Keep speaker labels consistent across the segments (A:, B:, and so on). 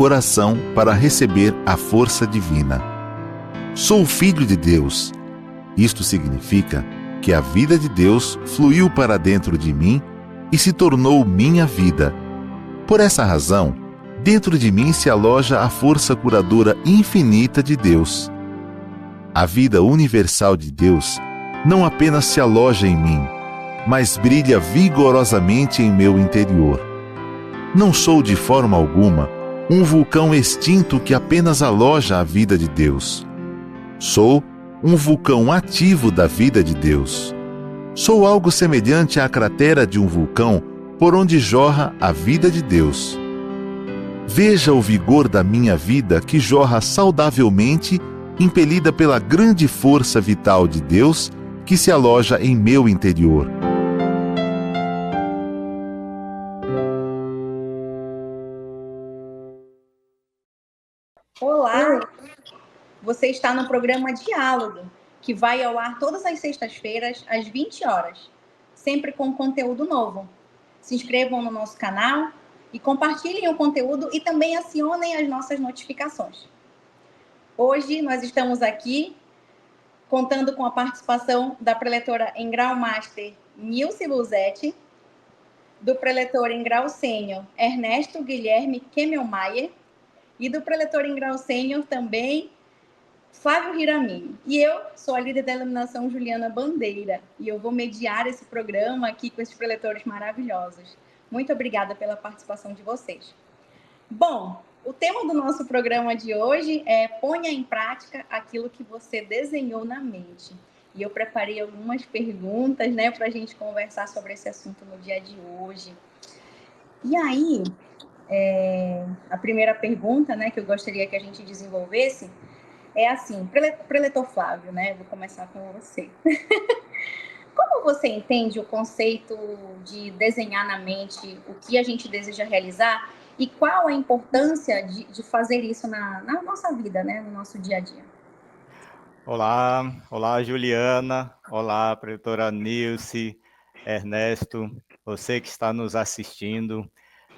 A: coração para receber a força divina. Sou filho de Deus. Isto significa que a vida de Deus fluiu para dentro de mim e se tornou minha vida. Por essa razão, dentro de mim se aloja a força curadora infinita de Deus. A vida universal de Deus não apenas se aloja em mim, mas brilha vigorosamente em meu interior. Não sou de forma alguma um vulcão extinto que apenas aloja a vida de Deus. Sou um vulcão ativo da vida de Deus. Sou algo semelhante à cratera de um vulcão por onde jorra a vida de Deus. Veja o vigor da minha vida que jorra saudavelmente, impelida pela grande força vital de Deus que se aloja em meu interior.
B: Olá! Você está no programa Diálogo, que vai ao ar todas as sextas-feiras, às 20 horas, sempre com conteúdo novo. Se inscrevam no nosso canal e compartilhem o conteúdo e também acionem as nossas notificações. Hoje nós estamos aqui contando com a participação da preletora em grau master Nilce Luzetti, do preletor em grau sênior Ernesto Guilherme Kemmelmaier e do preletor em grau sênior também Flávio Hiramini. E eu sou a líder da iluminação Juliana Bandeira e eu vou mediar esse programa aqui com esses preletores maravilhosos. Muito obrigada pela participação de vocês. Bom, o tema do nosso programa de hoje é ponha em prática aquilo que você desenhou na mente. E eu preparei algumas perguntas, né, para a gente conversar sobre esse assunto no dia de hoje. E aí, a primeira pergunta, né, que eu gostaria que a gente desenvolvesse é assim, preletor Flávio, né, vou começar com você. Como você entende o conceito de desenhar na mente o que a gente deseja realizar e qual a importância de fazer isso na nossa vida, né, no nosso dia a dia?
C: Olá Juliana, olá preletora Nilce, Ernesto, você que está nos assistindo.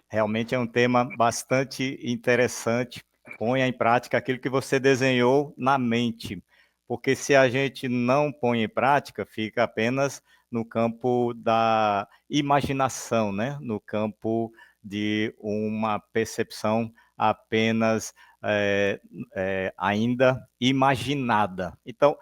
C: Realmente é um tema bastante interessante. Ponha em prática aquilo que você desenhou na mente, porque se a gente não põe em prática, fica apenas no campo da imaginação, né? No campo de uma percepção apenas ainda imaginada. Então,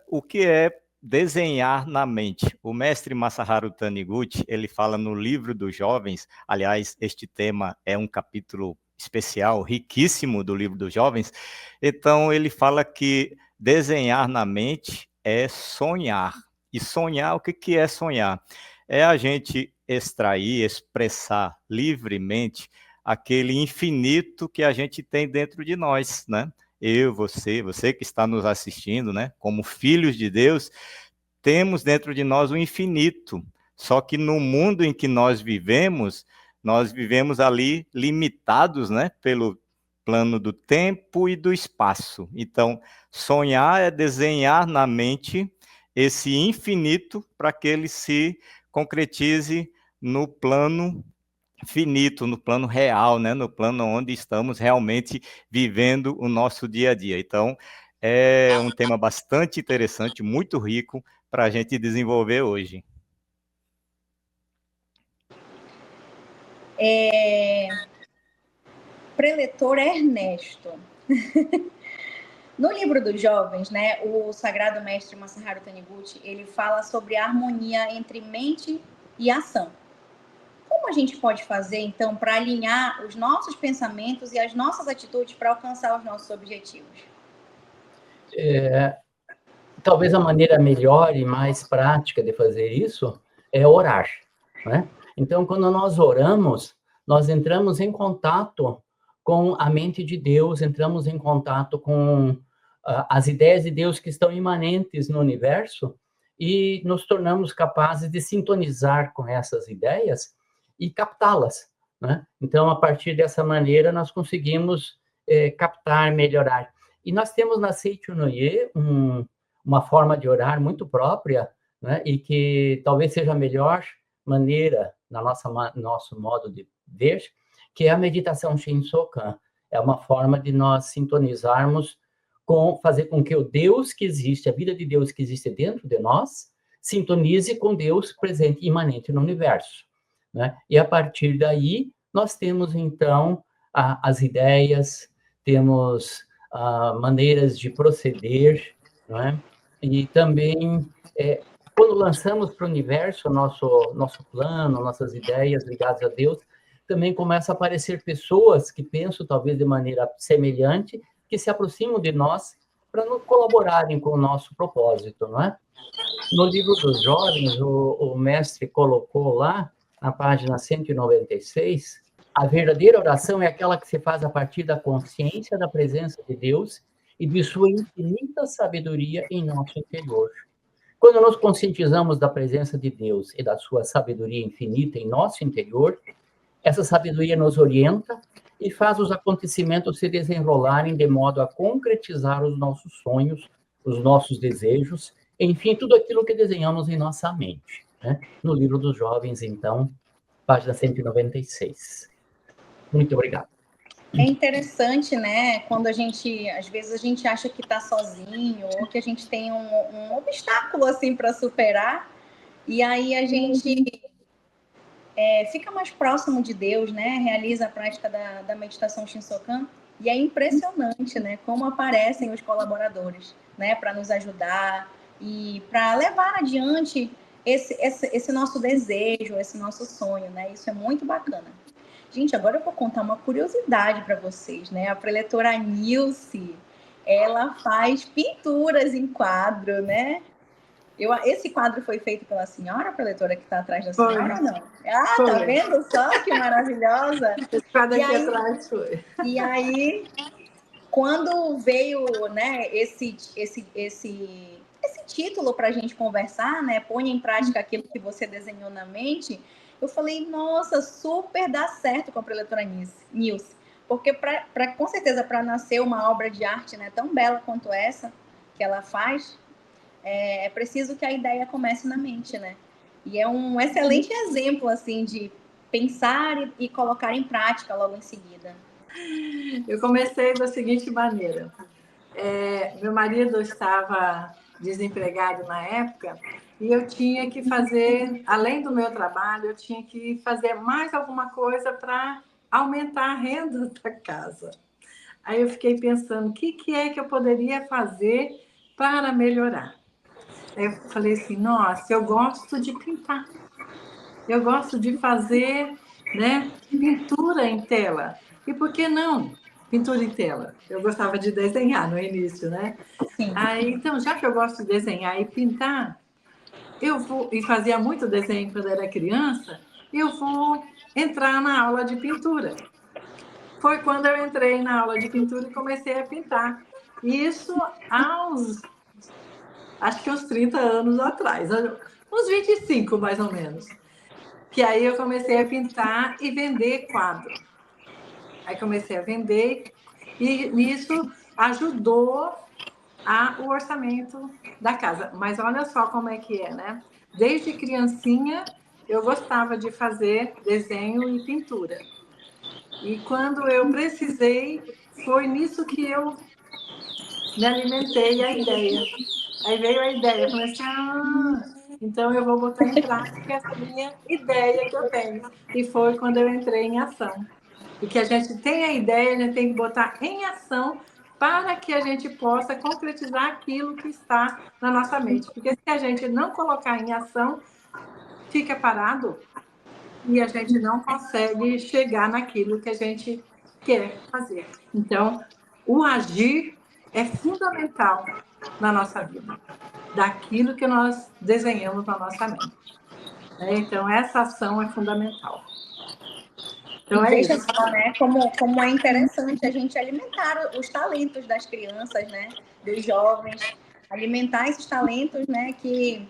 C: o que é desenhar na mente? O mestre Masaharu Taniguchi, ele fala no livro dos jovens, aliás, este tema é um capítulo especial, riquíssimo do livro dos jovens, então ele fala que desenhar na mente é sonhar. E sonhar, o que é sonhar? É a gente extrair, expressar livremente aquele infinito que a gente tem dentro de nós, né? Eu, você que está nos assistindo, né? Como filhos de Deus, temos dentro de nós o infinito. Só que no mundo em que nós vivemos ali limitados, né? Pelo plano do tempo e do espaço. Então, sonhar é desenhar na mente esse infinito para que ele se concretize no plano finito, no plano real, né? No plano onde estamos realmente vivendo o nosso dia a dia. Então, é um tema bastante interessante, muito rico para a gente desenvolver hoje.
B: Preletor Ernesto. No livro dos jovens, né, o sagrado mestre Masaharu Taniguchi, ele fala sobre a harmonia entre mente e ação. Como a gente pode fazer, então, para alinhar os nossos pensamentos e as nossas atitudes para alcançar os nossos objetivos?
D: Talvez a maneira melhor e mais prática de fazer isso é orar, né? Então, quando nós oramos, nós entramos em contato com a mente de Deus, entramos em contato com as ideias de Deus que estão imanentes no universo e nos tornamos capazes de sintonizar com essas ideias e captá-las, né? Então, a partir dessa maneira, nós conseguimos captar, melhorar. E nós temos na Seicho no Ie uma forma de orar muito própria, né? E que talvez seja a melhor maneira, na nosso modo de ver, que é a meditação Shinsokan. É uma forma de nós sintonizarmos fazer com que o Deus que existe, a vida de Deus que existe dentro de nós, sintonize com Deus presente e imanente no universo, né? E a partir daí, nós temos, então, as ideias, temos maneiras de proceder, né? E também, quando lançamos para o universo nosso plano, nossas ideias ligadas a Deus, também começam a aparecer pessoas que pensam, talvez, de maneira semelhante, que se aproximam de nós para colaborarem com o nosso propósito, não é? No livro dos jovens, o mestre colocou lá, na página 196, a verdadeira oração é aquela que se faz a partir da consciência da presença de Deus e de sua infinita sabedoria em nosso interior. Quando nos conscientizamos da presença de Deus e da sua sabedoria infinita em nosso interior, essa sabedoria nos orienta e faz os acontecimentos se desenrolarem de modo a concretizar os nossos sonhos, os nossos desejos, enfim, tudo aquilo que desenhamos em nossa mente, né? No livro dos jovens, então, página 196. Muito obrigado.
B: É interessante, né? Quando às vezes a gente acha que está sozinho ou que a gente tem um obstáculo assim para superar, e aí a gente fica mais próximo de Deus, né? Realiza a prática da meditação Shinsokan, e é impressionante, né? Como aparecem os colaboradores, né? Para nos ajudar e para levar adiante esse nosso desejo, esse nosso sonho, né? Isso é muito bacana. Gente, agora eu vou contar uma curiosidade para vocês, né? A preletora Nilce, ela faz pinturas em quadro, né? Esse quadro foi feito pela senhora, preletora, que está atrás da senhora ou não? Ah, foi. Tá vendo só que maravilhosa?
E: Esse quadro aqui atrás foi.
B: E aí, quando veio, né, esse título para a gente conversar, né? Põe em prática aquilo que você desenhou na mente. Eu falei, nossa, super dá certo com a preletora Nilce. Porque, com certeza, para nascer uma obra de arte, né, tão bela quanto essa que ela faz, é preciso que a ideia comece na mente, né? E é um excelente exemplo, assim, de pensar e colocar em prática logo em seguida.
E: Eu comecei da seguinte maneira. Meu marido estava desempregado na época e eu tinha que fazer, além do meu trabalho, eu tinha que fazer mais alguma coisa para aumentar a renda da casa. Aí eu fiquei pensando, o que é que eu poderia fazer para melhorar? Aí eu falei assim, nossa, eu gosto de pintar. Eu gosto de fazer, né, pintura em tela. E por que não pintura em tela? Eu gostava de desenhar no início, né?
B: Sim.
E: Aí, então, já que eu gosto de desenhar e pintar, e fazia muito desenho quando era criança, eu vou entrar na aula de pintura. Foi quando eu entrei na aula de pintura e comecei a pintar. Isso acho que uns 30 anos atrás, uns 25 mais ou menos. Que aí eu comecei a pintar e vender quadro. Aí comecei a vender e nisso ajudou o orçamento da casa. Mas olha só como é que é, né? Desde criancinha eu gostava de fazer desenho e pintura. E quando eu precisei, foi nisso que eu me alimentei a ideia. Aí veio a ideia, eu falei assim, então eu vou botar em prática essa minha ideia que eu tenho. E foi quando eu entrei em ação. Porque a gente tem a ideia, a gente tem que botar em ação para que a gente possa concretizar aquilo que está na nossa mente. Porque se a gente não colocar em ação, fica parado e a gente não consegue chegar naquilo que a gente quer fazer. Então, o agir é fundamental na nossa vida, daquilo que nós desenhamos na nossa mente. Então, essa ação é fundamental. Então,
B: veja só, né, como é interessante a gente alimentar os talentos das crianças, né, dos jovens, alimentar esses talentos, né, que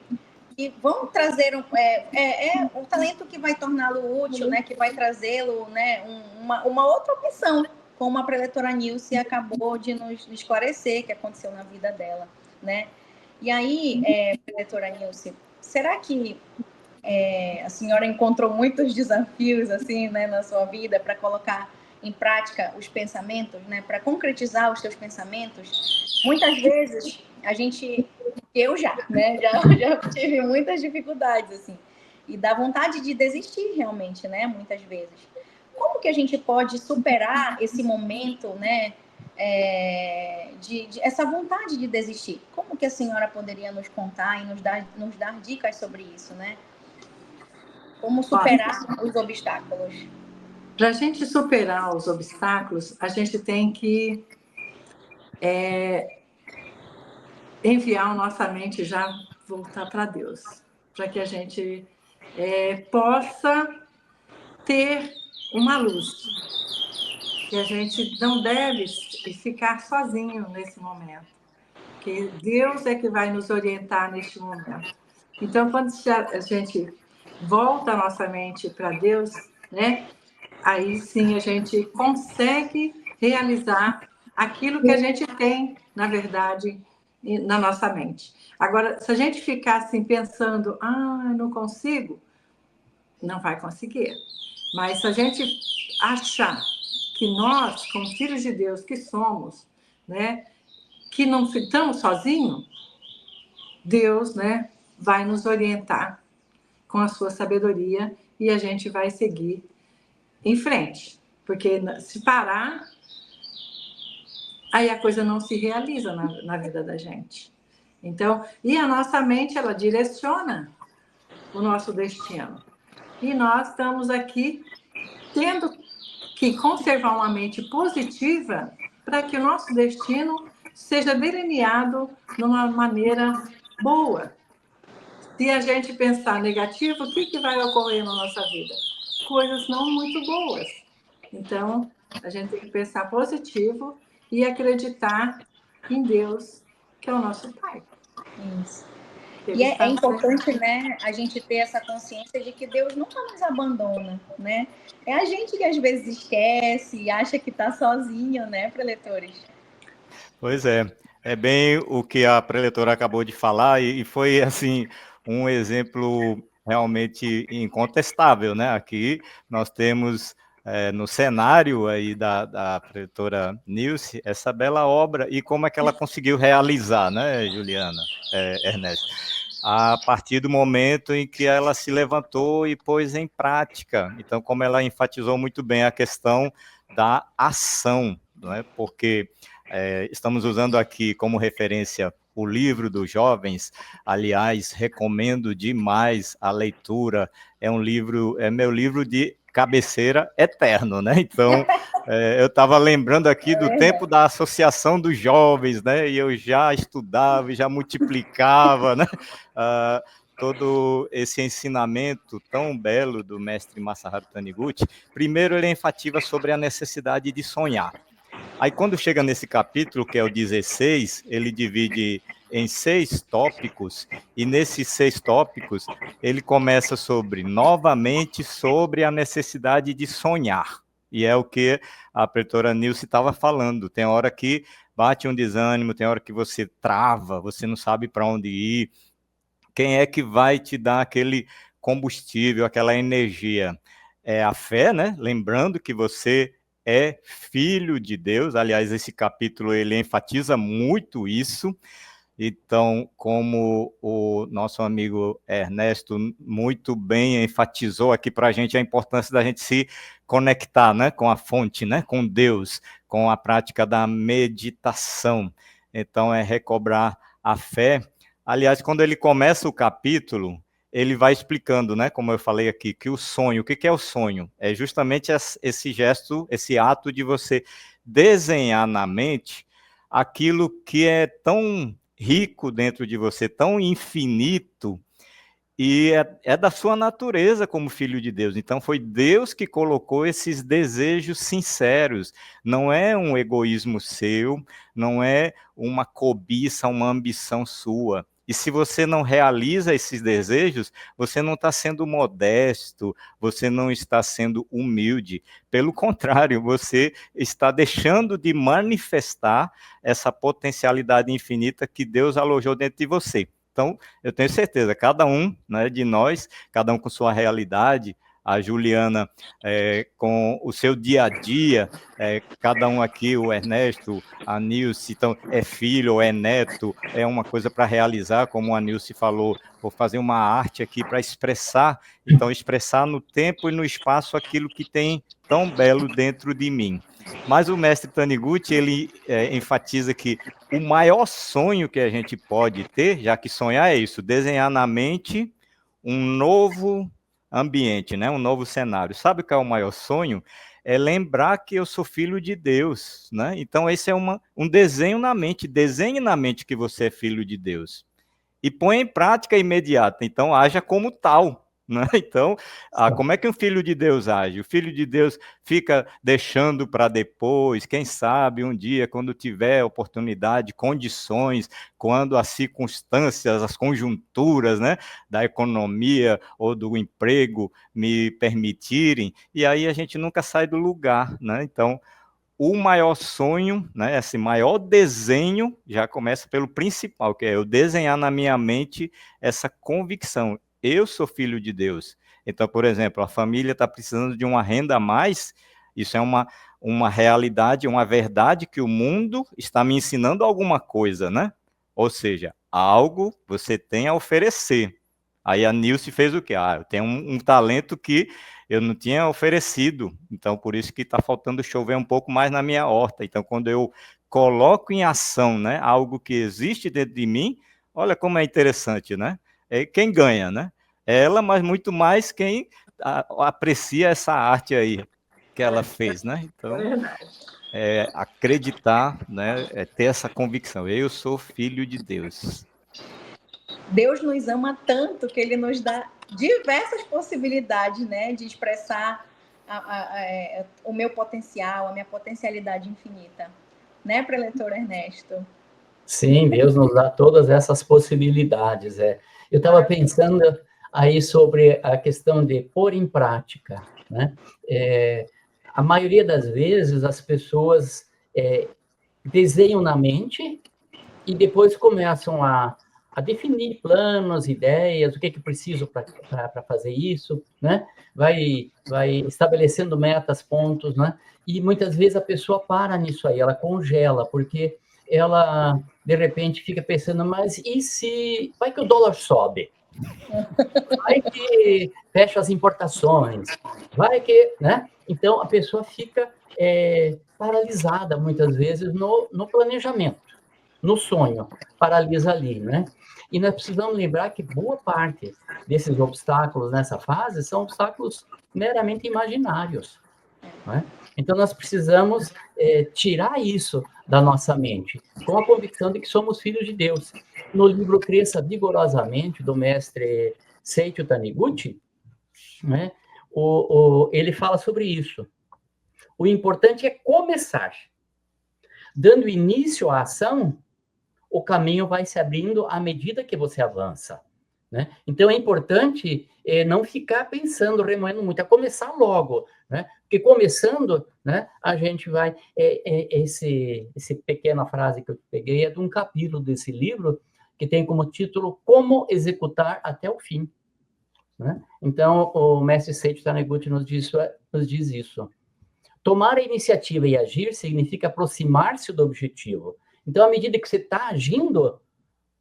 B: vão trazer um talento que vai torná-lo útil, né, que vai trazê-lo, né, uma outra opção, como a preletora Nilce acabou de nos esclarecer que aconteceu na vida dela, né? E aí, preletora Nilce, será que a senhora encontrou muitos desafios assim, né, na sua vida para colocar em prática os pensamentos, né, para concretizar os seus pensamentos. Muitas vezes eu já tive muitas dificuldades assim, e dá vontade de desistir realmente, né, muitas vezes. Como que a gente pode superar esse momento, né, de essa vontade de desistir? Como que a senhora poderia nos contar e nos dar dicas sobre isso, né? Como superar os obstáculos?
E: Para a gente superar os obstáculos, a gente tem que enviar a nossa mente já voltar para Deus, para que a gente possa ter uma luz. Que a gente não deve ficar sozinho nesse momento, que Deus é que vai nos orientar neste momento. Então, quando a gente volta a nossa mente para Deus, né, aí sim a gente consegue realizar aquilo que a gente tem, na verdade, na nossa mente. Agora, se a gente ficar assim pensando, não consigo, não vai conseguir. Mas se a gente achar que nós, como filhos de Deus que somos, né, que não estamos sozinhos, Deus, né, vai nos orientar com a sua sabedoria e a gente vai seguir em frente. Porque se parar, aí a coisa não se realiza na vida da gente. Então, e a nossa mente, ela direciona o nosso destino. E nós estamos aqui tendo que conservar uma mente positiva para que o nosso destino seja delineado de uma maneira boa. Se a gente pensar negativo, o que vai ocorrer na nossa vida? Coisas não muito boas. Então, a gente tem que pensar positivo e acreditar em Deus, que é o nosso Pai.
B: Isso. E é importante, né, a gente ter essa consciência de que Deus nunca nos abandona, né? É a gente que às vezes esquece e acha que está sozinho, né, preletores?
C: Pois é bem o que a preletora acabou de falar e foi, assim, um exemplo realmente incontestável, né? Aqui nós temos no cenário aí da preletora Nilce essa bela obra e como é que ela conseguiu realizar, né, Juliana, Ernesto? A partir do momento em que ela se levantou e pôs em prática. Então, como ela enfatizou muito bem a questão da ação, não é? Porque estamos usando aqui como referência o livro dos jovens. Aliás, recomendo demais a leitura. É meu livro de cabeceira eterno, né? Então, eu estava lembrando aqui do tempo da Associação dos Jovens, né? E eu já estudava e já multiplicava, né? Todo esse ensinamento tão belo do mestre Masaharu Taniguchi. Primeiro, ele enfatiza sobre a necessidade de sonhar. Aí, quando chega nesse capítulo, que é o 16, ele divide em 6 tópicos, e nesses 6 tópicos, ele começa novamente sobre a necessidade de sonhar. E é o que a preletora Nilce estava falando. Tem hora que bate um desânimo, tem hora que você trava, você não sabe para onde ir. Quem é que vai te dar aquele combustível, aquela energia? É a fé, né? Lembrando que você é filho de Deus. Aliás, esse capítulo ele enfatiza muito isso. Então, como o nosso amigo Ernesto muito bem enfatizou aqui para a gente a importância da gente se conectar, né, com a fonte, né, com Deus, com a prática da meditação. Então, é recobrar a fé. Aliás, quando ele começa o capítulo, ele vai explicando, né, como eu falei aqui, que o sonho, o que é o sonho? É justamente esse gesto, esse ato de você desenhar na mente aquilo que é tão rico dentro de você, tão infinito, e é da sua natureza como filho de Deus. Então foi Deus que colocou esses desejos sinceros. Não é um egoísmo seu, não é uma cobiça, uma ambição sua. E se você não realiza esses desejos, você não está sendo modesto, você não está sendo humilde. Pelo contrário, você está deixando de manifestar essa potencialidade infinita que Deus alojou dentro de você. Então, eu tenho certeza, cada um, né, de nós, cada um com sua realidade, a Juliana com o seu dia a dia, cada um aqui, o Ernesto, a Nilce, então é filho ou é neto, é uma coisa para realizar, como a Nilce falou, vou fazer uma arte aqui para expressar, então expressar no tempo e no espaço aquilo que tem tão belo dentro de mim. Mas o mestre Taniguchi, ele enfatiza que o maior sonho que a gente pode ter, já que sonhar é isso, desenhar na mente um novo ambiente, né? Um novo cenário. Sabe o que é o maior sonho? É lembrar que eu sou filho de Deus, né? Então esse é um desenho na mente. Desenhe na mente que você é filho de Deus. E põe em prática imediata. Então haja como tal. Né? Então, como é que um filho de Deus age? O filho de Deus fica deixando para depois, quem sabe um dia, quando tiver oportunidade, condições, quando as circunstâncias, as conjunturas, né, da economia ou do emprego me permitirem, e aí a gente nunca sai do lugar. Né? Então, o maior sonho, né, esse maior desenho, já começa pelo principal, que é eu desenhar na minha mente essa convicção. Eu sou filho de Deus. Então, por exemplo, a família está precisando de uma renda a mais, isso é uma realidade, uma verdade que o mundo está me ensinando alguma coisa, né? Ou seja, algo você tem a oferecer. Aí a Nilce fez o quê? Eu tenho um talento que eu não tinha oferecido, então por isso que está faltando chover um pouco mais na minha horta. Então, quando eu coloco em ação, né, algo que existe dentro de mim, olha como é interessante, né? É quem ganha, né? Ela, mas muito mais quem aprecia essa arte aí que ela fez, né? Então, acreditar, né? Ter essa convicção. Eu sou filho de Deus.
B: Deus nos ama tanto que Ele nos dá diversas possibilidades, né, de expressar o meu potencial, a minha potencialidade infinita, né, preletor Ernesto?
D: Sim, Deus nos dá todas essas possibilidades. Eu estava pensando aí sobre a questão de pôr em prática, né? A maioria das vezes as pessoas desenham na mente e depois começam a definir planos, ideias, o que preciso para fazer isso, né? Vai estabelecendo metas, pontos, né? E muitas vezes a pessoa para nisso aí, ela congela, porque ela, de repente, fica pensando, mas e se... Vai que o dólar sobe? Vai que fecha as importações? Vai que... né? Então, a pessoa fica paralisada, muitas vezes, no planejamento, no sonho, paralisa ali, né? E nós precisamos lembrar que boa parte desses obstáculos nessa fase são obstáculos meramente imaginários, né? Então, nós precisamos tirar isso da nossa mente, com a convicção de que somos filhos de Deus. No livro Cresça Vigorosamente, do mestre Seiichi Taniguchi, né, ele fala sobre isso. O importante é começar. Dando início à ação, o caminho vai se abrindo à medida que você avança, né? Então, é importante não ficar pensando, remoendo muito, é começar logo, né? Porque começando, né, a gente vai... Essa pequena frase que eu peguei é de um capítulo desse livro, que tem como título Como Executar até o Fim, né? Então, o mestre Seiichi Taniguchi nos diz isso. Tomar a iniciativa e agir significa aproximar-se do objetivo. Então, à medida que você está agindo,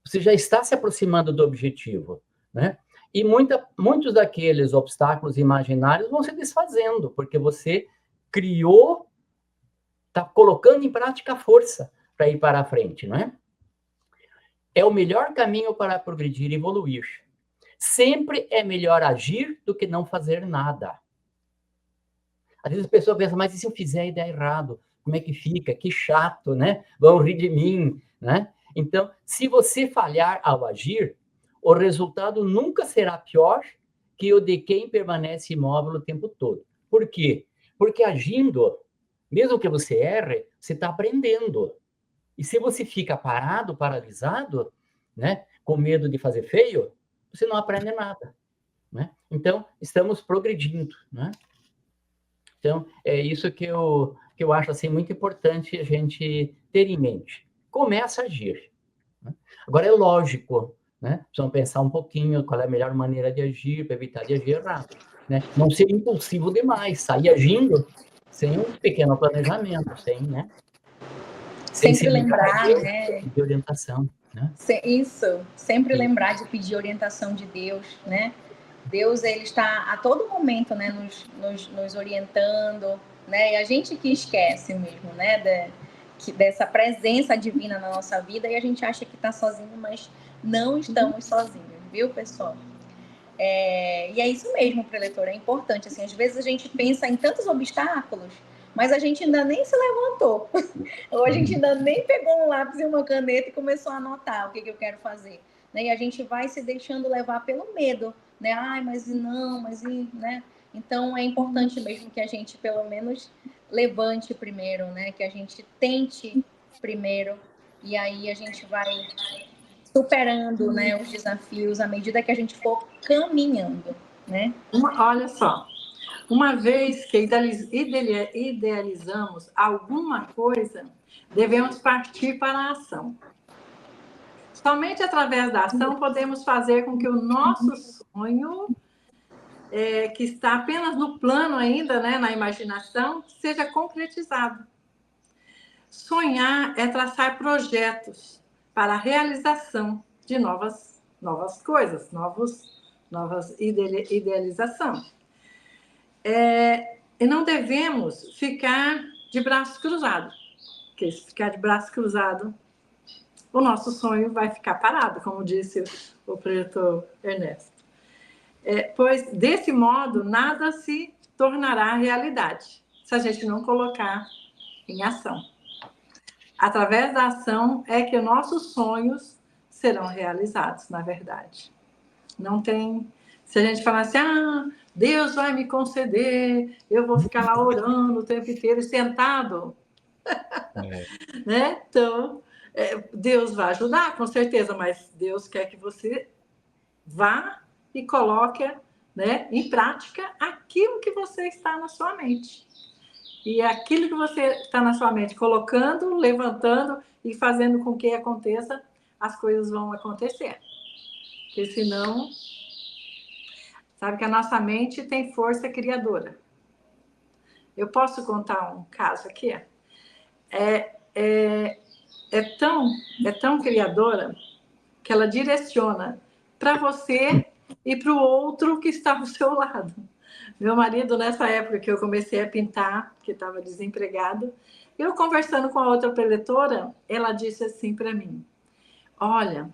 D: você já está se aproximando do objetivo, né? E muitos daqueles obstáculos imaginários vão se desfazendo, porque você criou, está colocando em prática a força para ir para a frente, não é? É o melhor caminho para progredir e evoluir. Sempre é melhor agir do que não fazer nada. Às vezes a pessoa pensa, mas e se eu fizer e der errado? Como é que fica? Que chato, né? Vão rir de mim, né? Então, se você falhar ao agir, o resultado nunca será pior que o de quem permanece imóvel o tempo todo. Por quê? Porque agindo, mesmo que você erre, você está aprendendo. E se você fica parado, paralisado, né, com medo de fazer feio, você não aprende nada, né? Então, estamos progredindo, né? Então, é isso que eu acho assim, muito importante a gente ter em mente. Começa a agir. Agora, é lógico, né? Precisam pensar um pouquinho qual é a melhor maneira de agir para evitar de agir errado, né? Não ser impulsivo demais, sair agindo sem um pequeno planejamento, né? Sem
B: Sempre
D: se livrar
B: lembrar, né?
D: de orientação, né?
B: Isso, sempre lembrar de pedir orientação de Deus, né? Deus, ele está a todo momento, né, nos orientando, né? E a gente que esquece mesmo, né, dessa presença divina na nossa vida, e a gente acha que está sozinho, mas não estamos sozinhos, viu, pessoal? E é isso mesmo, preletor, é importante. Assim, às vezes a gente pensa em tantos obstáculos, mas a gente ainda nem se levantou, ou a gente ainda nem pegou um lápis e uma caneta e começou a anotar o que eu quero fazer. Né? E a gente vai se deixando levar pelo medo, né? Ai, mas não, mas né? Então é importante mesmo que a gente pelo menos levante primeiro, né? Que a gente tente primeiro, e aí a gente vai superando, né, os desafios à medida que a gente for caminhando, né?
E: Olha só, uma vez que idealizamos alguma coisa, devemos partir para a ação. Somente através da ação podemos fazer com que o nosso sonho, que está apenas no plano ainda, né, na imaginação, seja concretizado. Sonhar é traçar projetos para a realização de novas coisas, novas idealização. E não devemos ficar de braços cruzados, porque se ficar de braço cruzado, o nosso sonho vai ficar parado, como disse o preletor Ernesto. Pois, desse modo, nada se tornará realidade, se a gente não colocar em ação. Através da ação é que nossos sonhos serão realizados, na verdade. Não tem... Se a gente falar assim, Deus vai me conceder, eu vou ficar lá orando o tempo inteiro, sentado. Né? Então, Deus vai ajudar, com certeza, mas Deus quer que você vá e coloque, né, em prática aquilo que você está na sua mente. E aquilo que você está na sua mente, colocando, levantando e fazendo com que aconteça, as coisas vão acontecer. Porque senão... Sabe que a nossa mente tem força criadora. Eu posso contar um caso aqui? É tão criadora que ela direciona para você e para o outro que está ao seu lado. Meu marido, nessa época que eu comecei a pintar, que estava desempregado, eu conversando com a outra preletora, ela disse assim para mim, olha,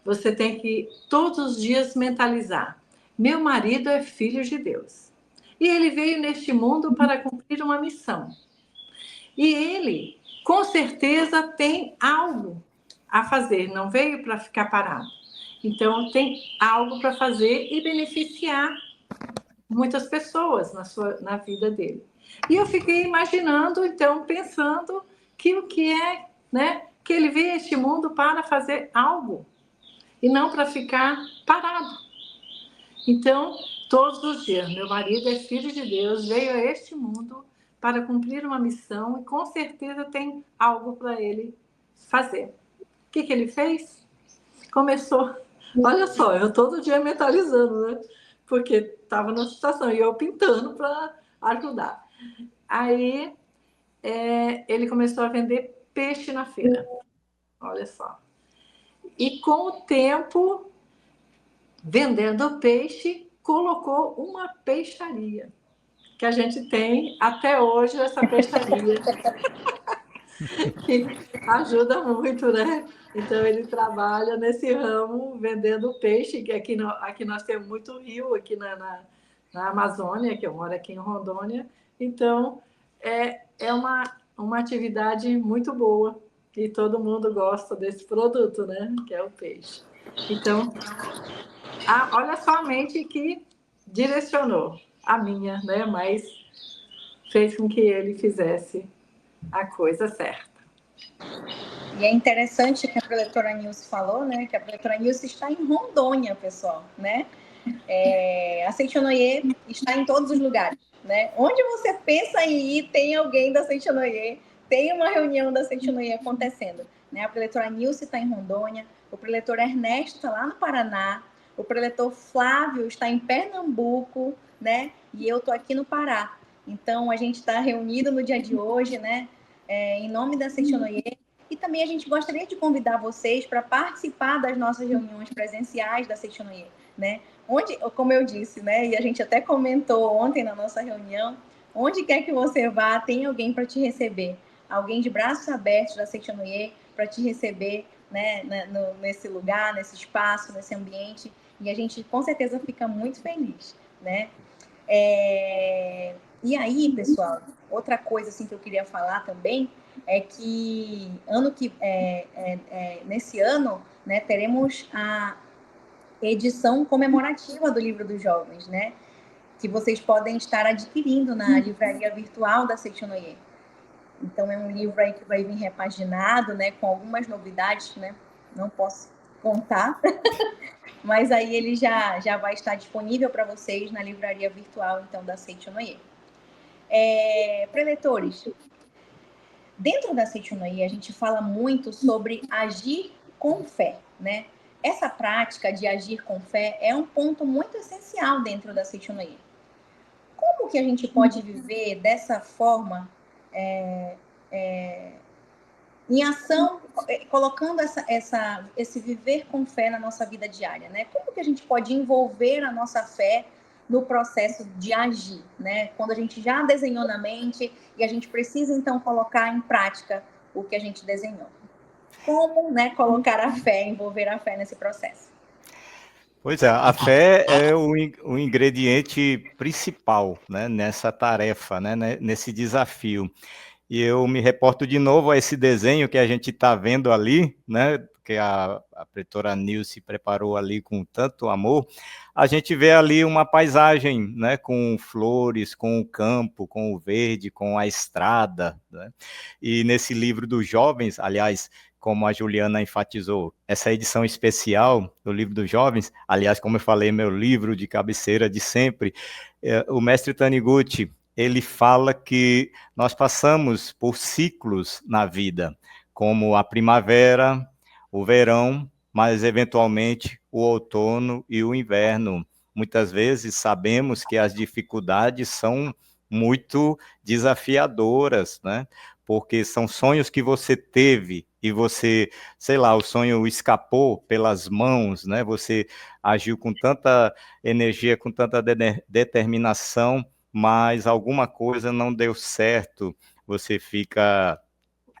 E: você tem que todos os dias mentalizar, meu marido é filho de Deus. E ele veio neste mundo para cumprir uma missão. E ele, com certeza, tem algo a fazer. Não veio para ficar parado. Então, tem algo para fazer e beneficiar muitas pessoas na vida dele. E eu fiquei imaginando, então, pensando que o que é, né? Que ele veio a este mundo para fazer algo. E não para ficar parado. Então, todos os dias, meu marido é filho de Deus, veio a este mundo para cumprir uma missão e com certeza tem algo para ele fazer. O que ele fez? Começou, olha só, eu todo dia mentalizando, né? Porque estava numa situação e eu pintando para ajudar. Aí, ele começou a vender peixe na feira. Olha só. E com o tempo, vendendo peixe, colocou uma peixaria. Que a gente tem até hoje essa peixaria. Que ajuda muito, né? Então, ele trabalha nesse ramo, vendendo peixe, que aqui nós temos muito rio, aqui na Amazônia, que eu moro aqui em Rondônia. Então, é uma atividade muito boa e todo mundo gosta desse produto, né? Que é o peixe. Então, olha só a mente que direcionou a minha, né? Mas fez com que ele fizesse a coisa certa.
B: E é interessante que a preletora Nilce falou, né? Que a preletora Nilce está em Rondônia, pessoal, né? A Seitonoye está em todos os lugares, né? Onde você pensa em ir, tem alguém da Seitonoye, tem uma reunião da Seitonoye acontecendo, né? A preletora Nilce está em Rondônia, o preletor Ernesto está lá no Paraná, o preletor Flávio está em Pernambuco, né? E eu estou aqui no Pará. Então, a gente está reunido no dia de hoje, né? Em nome da Seitonoye. E também a gente gostaria de convidar vocês para participar das nossas reuniões presenciais da Seitonoye, né? Onde, como eu disse, né? E a gente até comentou ontem na nossa reunião, onde quer que você vá, tem alguém para te receber. Alguém de braços abertos da Seitonoye para te receber, né? Nesse lugar, nesse espaço, nesse ambiente. E a gente, com certeza, fica muito feliz, né? E aí, pessoal, outra coisa assim, que eu queria falar também é que nesse ano, né, teremos a edição comemorativa do Livro dos Jovens, né, que vocês podem estar adquirindo na livraria virtual da Seitonoye. Então, é um livro aí que vai vir repaginado, né, com algumas novidades, né, não posso contar, mas aí ele já vai estar disponível para vocês na livraria virtual, então, da Seitonoye. Preletores, dentro da Seitonoye, a gente fala muito sobre agir com fé, né? Essa prática de agir com fé é um ponto muito essencial dentro da Seitonoye. Como que a gente pode viver dessa forma, em ação, colocando esse viver com fé na nossa vida diária, né? Como que a gente pode envolver a nossa fé no processo de agir, né? Quando a gente já desenhou na mente e a gente precisa, então, colocar em prática o que a gente desenhou. Como, né, colocar a fé, envolver a fé nesse processo?
C: Pois é, a fé é o ingrediente principal, né, nessa tarefa, né, nesse desafio. E eu me reporto de novo a esse desenho que a gente está vendo ali, né, que a pretora Nilce preparou ali com tanto amor. A gente vê ali uma paisagem, né, com flores, com o campo, com o verde, com a estrada, né? E nesse livro dos jovens, aliás, como a Juliana enfatizou, essa edição especial do livro dos jovens, aliás, como eu falei, meu livro de cabeceira de sempre, o mestre Taniguchi, ele fala que nós passamos por ciclos na vida, como a primavera, o verão, mas eventualmente o outono e o inverno. Muitas vezes sabemos que as dificuldades são muito desafiadoras, né? Porque são sonhos que você teve e você, sei lá, o sonho escapou pelas mãos, né? Você agiu com tanta energia, com tanta determinação, mas alguma coisa não deu certo, você fica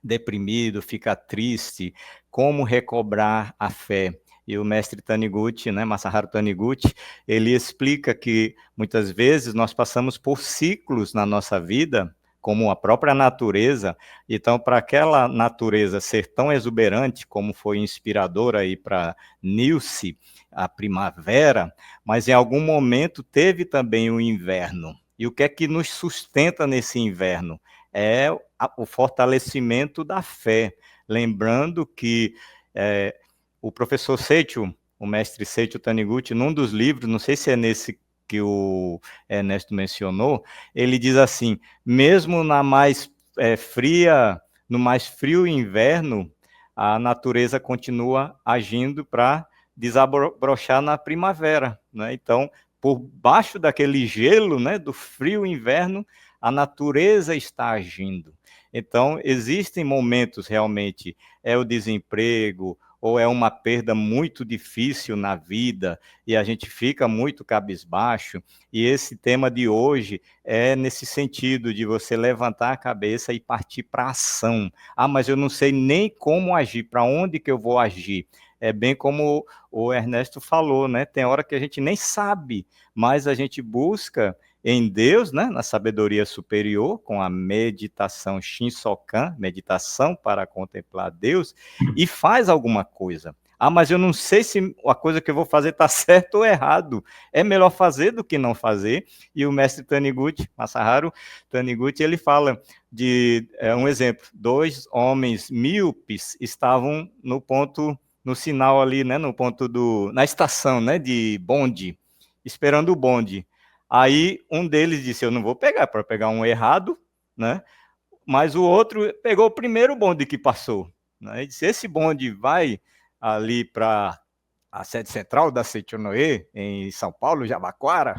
C: deprimido, fica triste. Como recobrar a fé? E o mestre Taniguchi, né, Masaharu Taniguchi, ele explica que muitas vezes nós passamos por ciclos na nossa vida, como a própria natureza. Então, para aquela natureza ser tão exuberante, como foi inspiradora aí para Nilce, a primavera, mas em algum momento teve também o inverno. E o que é que nos sustenta nesse inverno? É o fortalecimento da fé. Lembrando que o professor Seicho, o mestre Seicho Taniguchi, num dos livros, não sei se é nesse que o Ernesto mencionou, ele diz assim, mesmo na mais fria, no mais frio inverno, a natureza continua agindo para desabrochar na primavera, né? Então, por baixo daquele gelo, né, do frio inverno, a natureza está agindo. Então, existem momentos realmente, é o desemprego, ou é uma perda muito difícil na vida, e a gente fica muito cabisbaixo, e esse tema de hoje é nesse sentido de você levantar a cabeça e partir para a ação. Ah, mas eu não sei nem como agir, para onde que eu vou agir? É bem como o Ernesto falou, né? Tem hora que a gente nem sabe, mas a gente busca em Deus, né, na sabedoria superior, com a meditação Shinsokan, meditação para contemplar Deus, e faz alguma coisa. Ah, mas eu não sei se a coisa que eu vou fazer está certo ou errado. É melhor fazer do que não fazer. E o mestre Taniguchi, Masaharu Taniguchi, ele fala de um exemplo. 2 homens míopes estavam no ponto, no sinal ali, né, no ponto na estação, né, de bonde, esperando o bonde. Aí um deles disse, eu não vou pegar, para pegar um errado, né? Mas o outro pegou o primeiro bonde que passou, né? E disse, esse bonde vai ali para a sede central da Setionoe, em São Paulo, Jabaquara,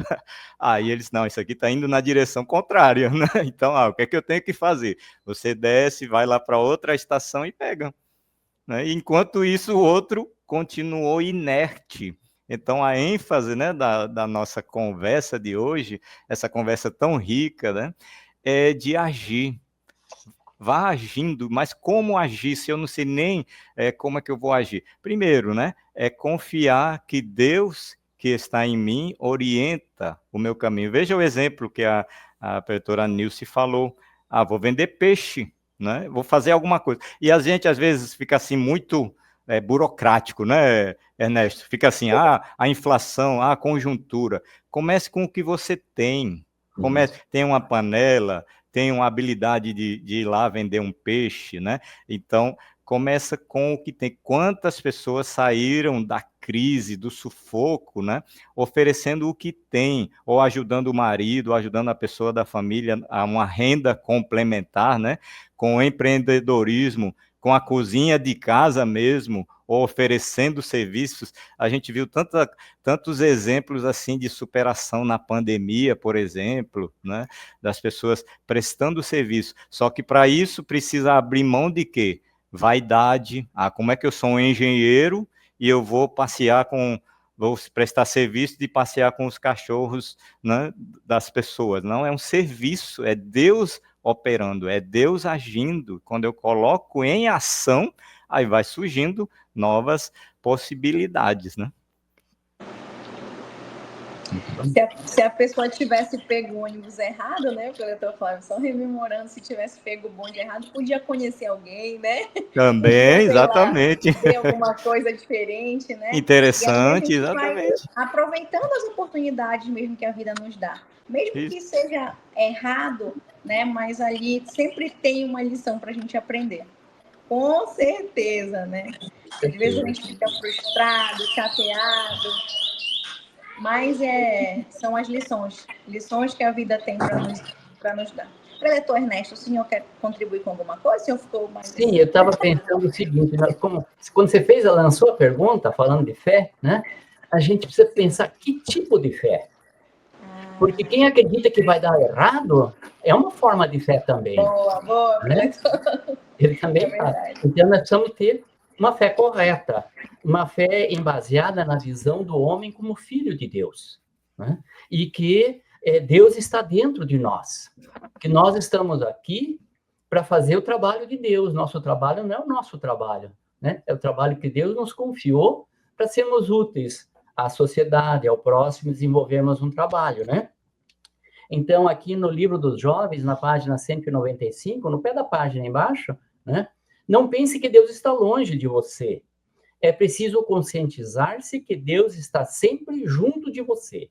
C: aí eles, não, isso aqui está indo na direção contrária, né? Então, o que é que eu tenho que fazer? Você desce, vai lá para outra estação e pega. Né? Enquanto isso, o outro continuou inerte. Então, a ênfase, né, da nossa conversa de hoje, essa conversa tão rica, né, é de agir. Vá agindo, mas como agir se eu não sei nem como é que eu vou agir? Primeiro, né, é confiar que Deus que está em mim orienta o meu caminho. Veja o exemplo que a pretora Nilce falou. Vou vender peixe, né? Vou fazer alguma coisa. E a gente, às vezes, fica assim muito burocrático, né, Ernesto? Fica assim, a inflação, a conjuntura. Comece com o que você tem. Tem uma panela, tem uma habilidade de ir lá vender um peixe, né? Então, começa com o que tem. Quantas pessoas saíram da crise, do sufoco, né? Oferecendo o que tem, ou ajudando o marido, ou ajudando a pessoa da família a uma renda complementar, né? Com o empreendedorismo, com a cozinha de casa mesmo, ou oferecendo serviços. A gente viu tantos exemplos assim de superação na pandemia, por exemplo, né? Das pessoas prestando serviço. Só que para isso precisa abrir mão de quê? Vaidade. Como é que eu sou um engenheiro e eu vou prestar serviço de passear com os cachorros, né, das pessoas? Não, é um serviço, é Deus operando, é Deus agindo. Quando eu coloco em ação, aí vai surgindo novas possibilidades, né?
B: Se a pessoa tivesse pego o ônibus errado, né, professor Flávio, só rememorando, se tivesse pego o bonde errado, podia conhecer alguém, né?
C: Também,
B: podia,
C: exatamente.
B: Lá, ver alguma coisa diferente, né?
C: Interessante, exatamente.
B: Aproveitando as oportunidades mesmo que a vida nos dá. Mesmo que seja errado, né, mas ali sempre tem uma lição para a gente aprender. Com certeza, né? Às vezes a gente fica frustrado, chateado, mas são as lições que a vida tem para nos dar. Preletor Ernesto, o senhor quer contribuir com alguma coisa? O senhor ficou mais...
D: Sim, eu estava pensando o seguinte, quando você lançou a pergunta, falando de fé, né? A gente precisa pensar que tipo de fé. Porque quem acredita que vai dar errado é uma forma de fé também.
B: Boa,
D: né? Ele também faz. Então, nós precisamos ter uma fé correta, uma fé embaseada na visão do homem como filho de Deus, né? E que Deus está dentro de nós, que nós estamos aqui para fazer o trabalho de Deus. Nosso trabalho não é o nosso trabalho, né? É o trabalho que Deus nos confiou para sermos úteis à sociedade, ao próximo, desenvolvermos um trabalho, né? Então, aqui no livro dos jovens, na página 195, no pé da página embaixo, né? Não pense que Deus está longe de você. É preciso conscientizar-se que Deus está sempre junto de você.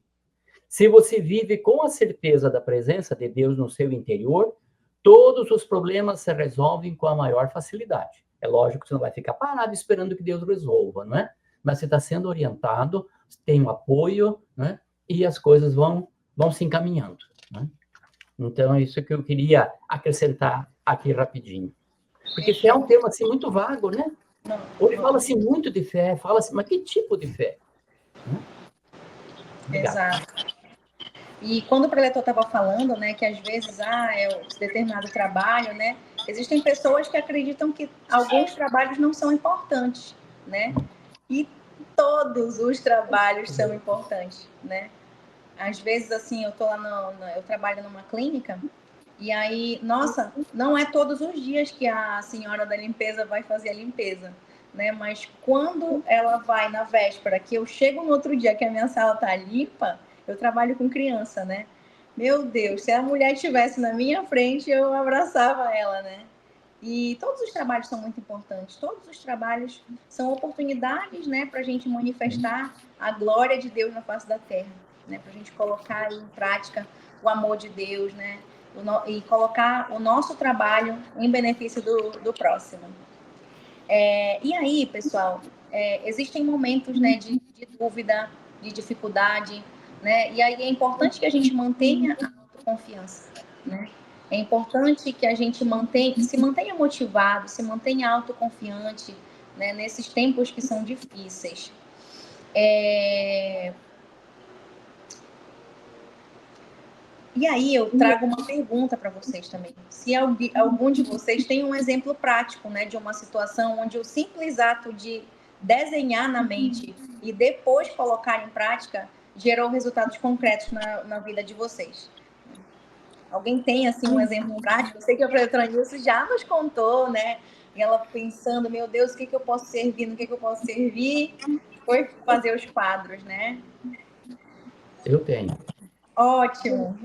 D: Se você vive com a certeza da presença de Deus no seu interior, todos os problemas se resolvem com a maior facilidade. É lógico que você não vai ficar parado esperando que Deus resolva, não é? Mas você está sendo orientado, tem um apoio, né? E as coisas vão se encaminhando, né? Então, é isso que eu queria acrescentar aqui rapidinho. Porque fé é um tema, assim, muito vago, né? Hoje fala-se muito de fé, fala-se, mas que tipo de fé?
B: Exato. E quando o preletor estava falando, né, que às vezes, é um determinado trabalho, né? Existem pessoas que acreditam que alguns trabalhos não são importantes, né? E todos os trabalhos são importantes, né? Às vezes, assim, eu trabalho numa clínica e aí, nossa, não é todos os dias que a senhora da limpeza vai fazer a limpeza, né? Mas quando ela vai na véspera, que eu chego no outro dia que a minha sala tá limpa, eu trabalho com criança, né? Meu Deus, se a mulher estivesse na minha frente, eu abraçava ela, né? E todos os trabalhos são muito importantes. Todos os trabalhos são oportunidades, né, para a gente manifestar a glória de Deus na face da terra, né? Para a gente colocar em prática o amor de Deus, né? E colocar o nosso trabalho em benefício do próximo. E aí, pessoal, existem momentos, né, de dúvida, de dificuldade, né? E aí é importante que a gente mantenha a autoconfiança, né? É importante que a gente se mantenha motivado, se mantenha autoconfiante, né, nesses tempos que são difíceis. E aí eu trago uma pergunta para vocês também. Se algum de vocês tem um exemplo prático, né, de uma situação onde o simples ato de desenhar na mente e depois colocar em prática gerou resultados concretos na vida de vocês. Alguém tem, assim, um exemplo prático? Eu sei que a professora Nilce já nos contou, né? E ela pensando, meu Deus, o que eu posso servir, no que eu posso servir? Foi fazer os quadros, né?
D: Eu tenho.
B: Ótimo.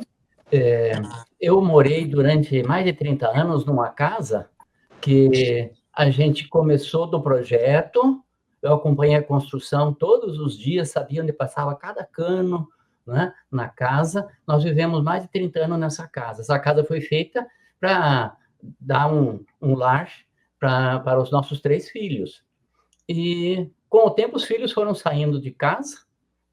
D: Eu morei durante mais de 30 anos numa casa que a gente começou do projeto, eu acompanhei a construção todos os dias, sabia onde passava cada cano, né, na casa. Nós vivemos mais de 30 anos nessa casa. Essa casa foi feita para dar um lar para os nossos 3 filhos. E, com o tempo, os filhos foram saindo de casa,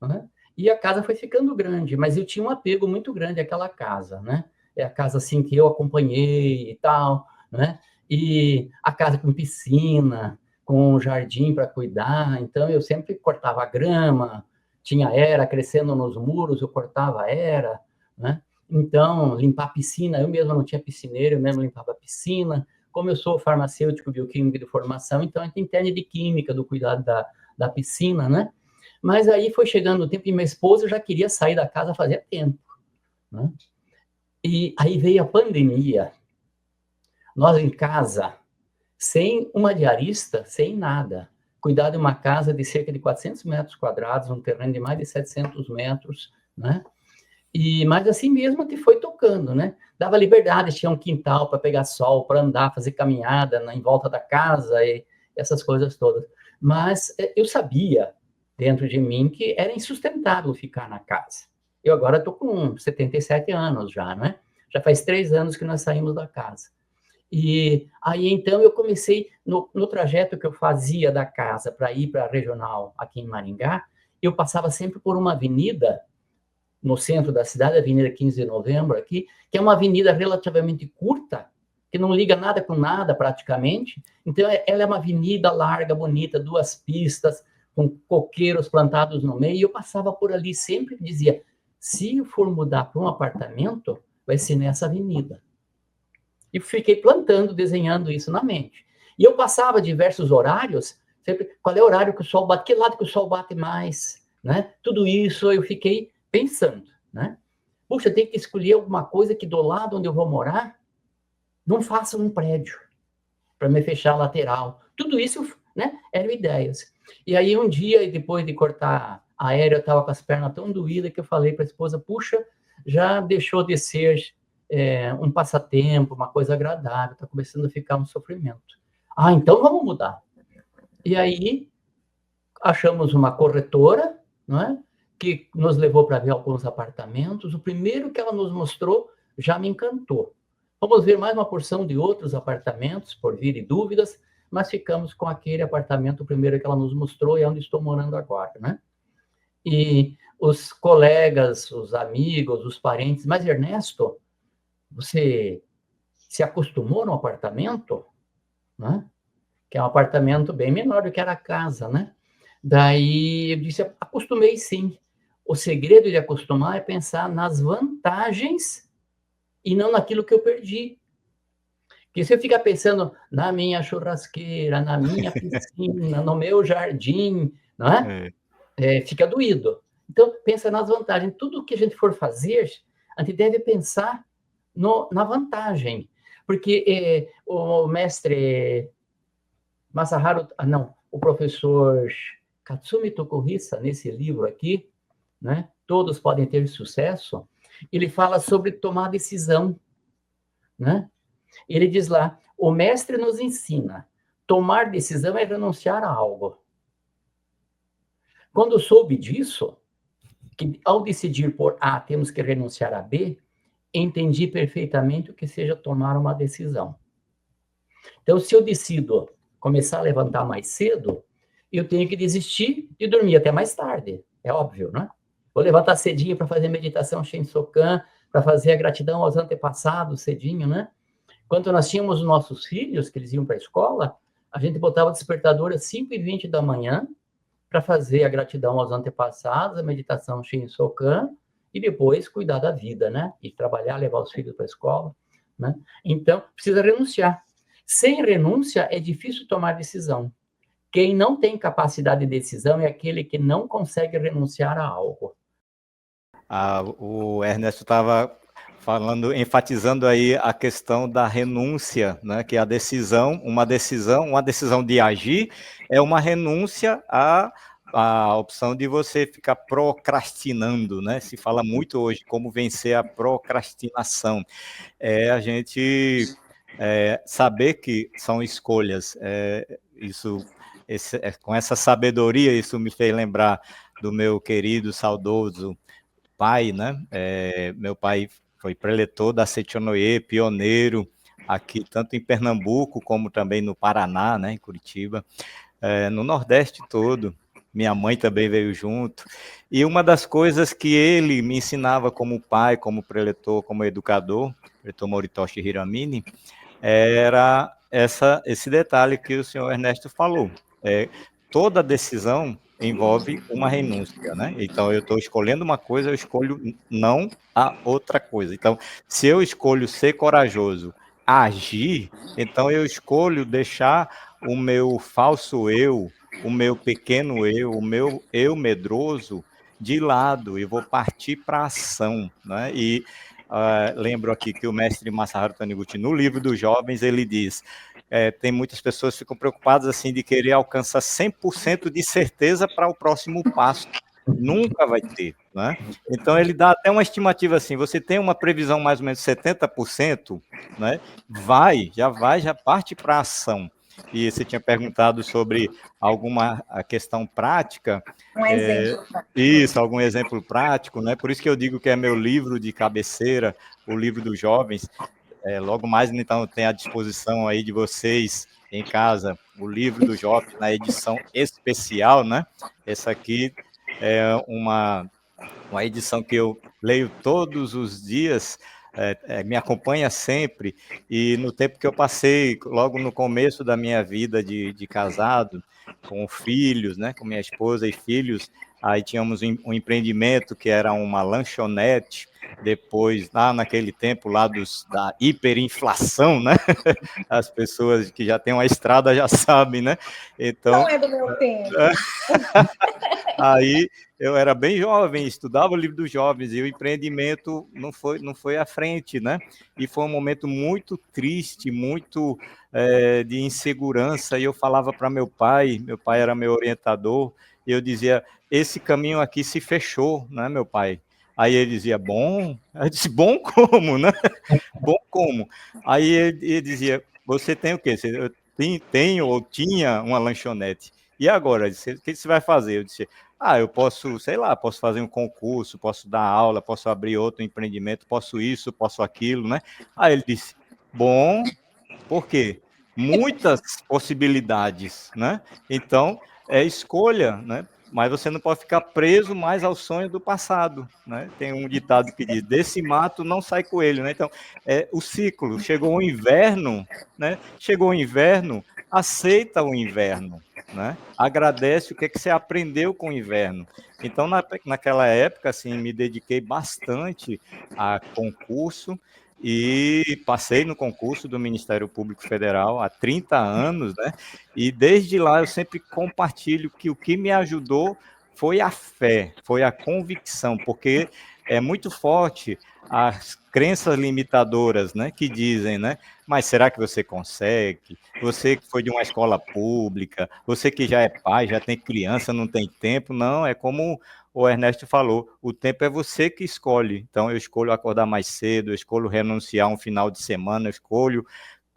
D: né, e a casa foi ficando grande, mas eu tinha um apego muito grande àquela casa, né? É a casa, assim, que eu acompanhei e tal, né? E a casa com piscina, com um jardim para cuidar, então eu sempre cortava a grama, tinha era crescendo nos muros, eu cortava a era, né? Então, limpar a piscina, eu mesmo não tinha piscineiro, eu mesmo limpava a piscina. Como eu sou farmacêutico, bioquímico de formação, então a gente entende de química, do cuidado da piscina, né? Mas aí foi chegando o tempo e minha esposa já queria sair da casa fazia tempo, né? E aí veio a pandemia. Nós em casa, sem uma diarista, sem nada. Cuidar de uma casa de cerca de 400 metros quadrados, um terreno de mais de 700 metros, né? Mas assim mesmo te foi tocando, né? Dava liberdade, tinha um quintal para pegar sol, para andar, fazer caminhada em volta da casa e essas coisas todas. Mas eu sabia, dentro de mim, que era insustentável ficar na casa. Eu agora estou com 77 anos já, né? Já faz 3 anos que nós saímos da casa. E aí, então, eu comecei, no trajeto que eu fazia da casa para ir para a regional aqui em Maringá, eu passava sempre por uma avenida no centro da cidade, a Avenida 15 de Novembro aqui, que é uma avenida relativamente curta, que não liga nada com nada praticamente. Então, ela é uma avenida larga, bonita, 2 pistas, com coqueiros plantados no meio, e eu passava por ali sempre e dizia, se eu for mudar para um apartamento, vai ser nessa avenida. E fiquei plantando, desenhando isso na mente. E eu passava diversos horários, sempre, qual é o horário que o sol bate, que lado que o sol bate mais, né? Tudo isso eu fiquei pensando, né? Puxa, tem que escolher alguma coisa que do lado onde eu vou morar, não faça um prédio para me fechar a lateral. Tudo isso, né, eram ideias. E aí um dia, depois de cortar a aérea, eu estava com as pernas tão doídas que eu falei para a esposa, puxa, já deixou de ser um passatempo, uma coisa agradável, está começando a ficar um sofrimento. Ah, então vamos mudar. E aí achamos uma corretora, não é? Que nos levou para ver alguns apartamentos. O primeiro que ela nos mostrou já me encantou. Vamos ver mais uma porção de outros apartamentos, por vir e dúvidas, mas ficamos com aquele apartamento, o primeiro que ela nos mostrou, e é onde estou morando agora, né? E os colegas, os amigos, os parentes, mas Ernesto, você se acostumou no apartamento, né? Que é um apartamento bem menor do que era a casa, né? Daí eu disse, acostumei sim. O segredo de acostumar é pensar nas vantagens e não naquilo que eu perdi. Porque se eu ficar pensando na minha churrasqueira, na minha piscina, no meu jardim, não é? Fica doído. Então, pensa nas vantagens. Tudo que a gente for fazer, a gente deve pensar na vantagem. Porque o mestre Masaharu, o professor Katsumi Tokuhisa, nesse livro aqui, né, Todos Podem Ter Sucesso, ele fala sobre tomar decisão, né? Ele diz lá, o mestre nos ensina, tomar decisão é renunciar a algo. Quando eu soube disso, que ao decidir por A, temos que renunciar a B, entendi perfeitamente o que seja tomar uma decisão. Então, se eu decido começar a levantar mais cedo, eu tenho que desistir de dormir até mais tarde. É óbvio, né? Vou levantar cedinho para fazer meditação Shinsokan, para fazer a gratidão aos antepassados cedinho, né? Quando nós tínhamos os nossos filhos, que eles iam para a escola, a gente botava o despertador às 5h20 da manhã para fazer a gratidão aos antepassados, a meditação Shin Sokan, e depois cuidar da vida, né? E trabalhar, levar os filhos para a escola, né? Então, precisa renunciar. Sem renúncia, é difícil tomar decisão. Quem não tem capacidade de decisão é aquele que não consegue renunciar a algo.
C: O Ernesto estava falando, enfatizando aí a questão da renúncia, né? Que a decisão, uma decisão de agir é uma renúncia a opção de você ficar procrastinando, né? Se fala muito hoje como vencer a procrastinação. É a gente saber que são escolhas. Com essa sabedoria, isso me fez lembrar do meu querido, saudoso pai, né? Meu pai foi preletor da Setionoye, pioneiro aqui, tanto em Pernambuco como também no Paraná, né? Em Curitiba, no Nordeste todo. Minha mãe também veio junto. E uma das coisas que ele me ensinava como pai, como preletor, como educador, preletor Moritoshi Hiramine, era esse detalhe que o senhor Ernesto falou. Toda decisão envolve uma renúncia, né? Então, eu estou escolhendo uma coisa, eu escolho não a outra coisa. Então, se eu escolho ser corajoso, agir, então eu escolho deixar o meu falso eu, o meu pequeno eu, o meu eu medroso de lado e vou partir para a ação, né? E lembro aqui que o mestre Masaharu Taniguchi, no livro dos jovens, ele diz, tem muitas pessoas que ficam preocupadas assim de querer alcançar 100% de certeza para o próximo passo. Nunca vai ter, né? Então ele dá até uma estimativa assim, você tem uma previsão mais ou menos 70%, né? Já parte para a ação. E você tinha perguntado sobre alguma questão prática.
B: Um exemplo.
C: Isso, algum exemplo prático, né? Por isso que eu digo que é meu livro de cabeceira, o livro dos jovens. Logo mais, então, tem à disposição aí de vocês em casa o livro dos jovens na edição especial, né? Essa aqui é uma edição que eu leio todos os dias, me acompanha sempre, e no tempo que eu passei, logo no começo da minha vida de casado, com filhos, né, com minha esposa e filhos, aí tínhamos um empreendimento que era uma lanchonete, depois, lá naquele tempo, lá da hiperinflação, né, as pessoas que já têm uma estrada já sabem, né, então...
B: Não é do meu tempo.
C: Aí eu era bem jovem, estudava o livro dos jovens e o empreendimento não foi à frente, né? E foi um momento muito triste, muito de insegurança. E eu falava para meu pai era meu orientador, e eu dizia: esse caminho aqui se fechou, né, meu pai? Aí ele dizia: bom? Eu disse: bom como, né? Bom como? Aí ele dizia: você tem o quê? Eu tenho ou tinha uma lanchonete. E agora? O que você vai fazer? Eu disse: eu posso, sei lá, posso fazer um concurso, posso dar aula, posso abrir outro empreendimento, posso isso, posso aquilo, né? Aí ele disse: bom, por quê? Muitas possibilidades, né? Então, é escolha, né? Mas você não pode ficar preso mais ao sonho do passado, né? Tem um ditado que diz: desse mato não sai coelho, né? Então, o ciclo. Chegou o inverno, né? Chegou o inverno, aceita o inverno, né? Agradece o que você aprendeu com o inverno. Então, naquela época, assim, me dediquei bastante a concurso e passei no concurso do Ministério Público Federal há 30 anos, né? E desde lá eu sempre compartilho que o que me ajudou foi a fé, foi a convicção, porque é muito forte as crenças limitadoras, né, que dizem, né, mas será que você consegue? Você que foi de uma escola pública, você que já é pai, já tem criança, não tem tempo. Não, é como o Ernesto falou, o tempo é você que escolhe. Então, eu escolho acordar mais cedo, eu escolho renunciar um final de semana, eu escolho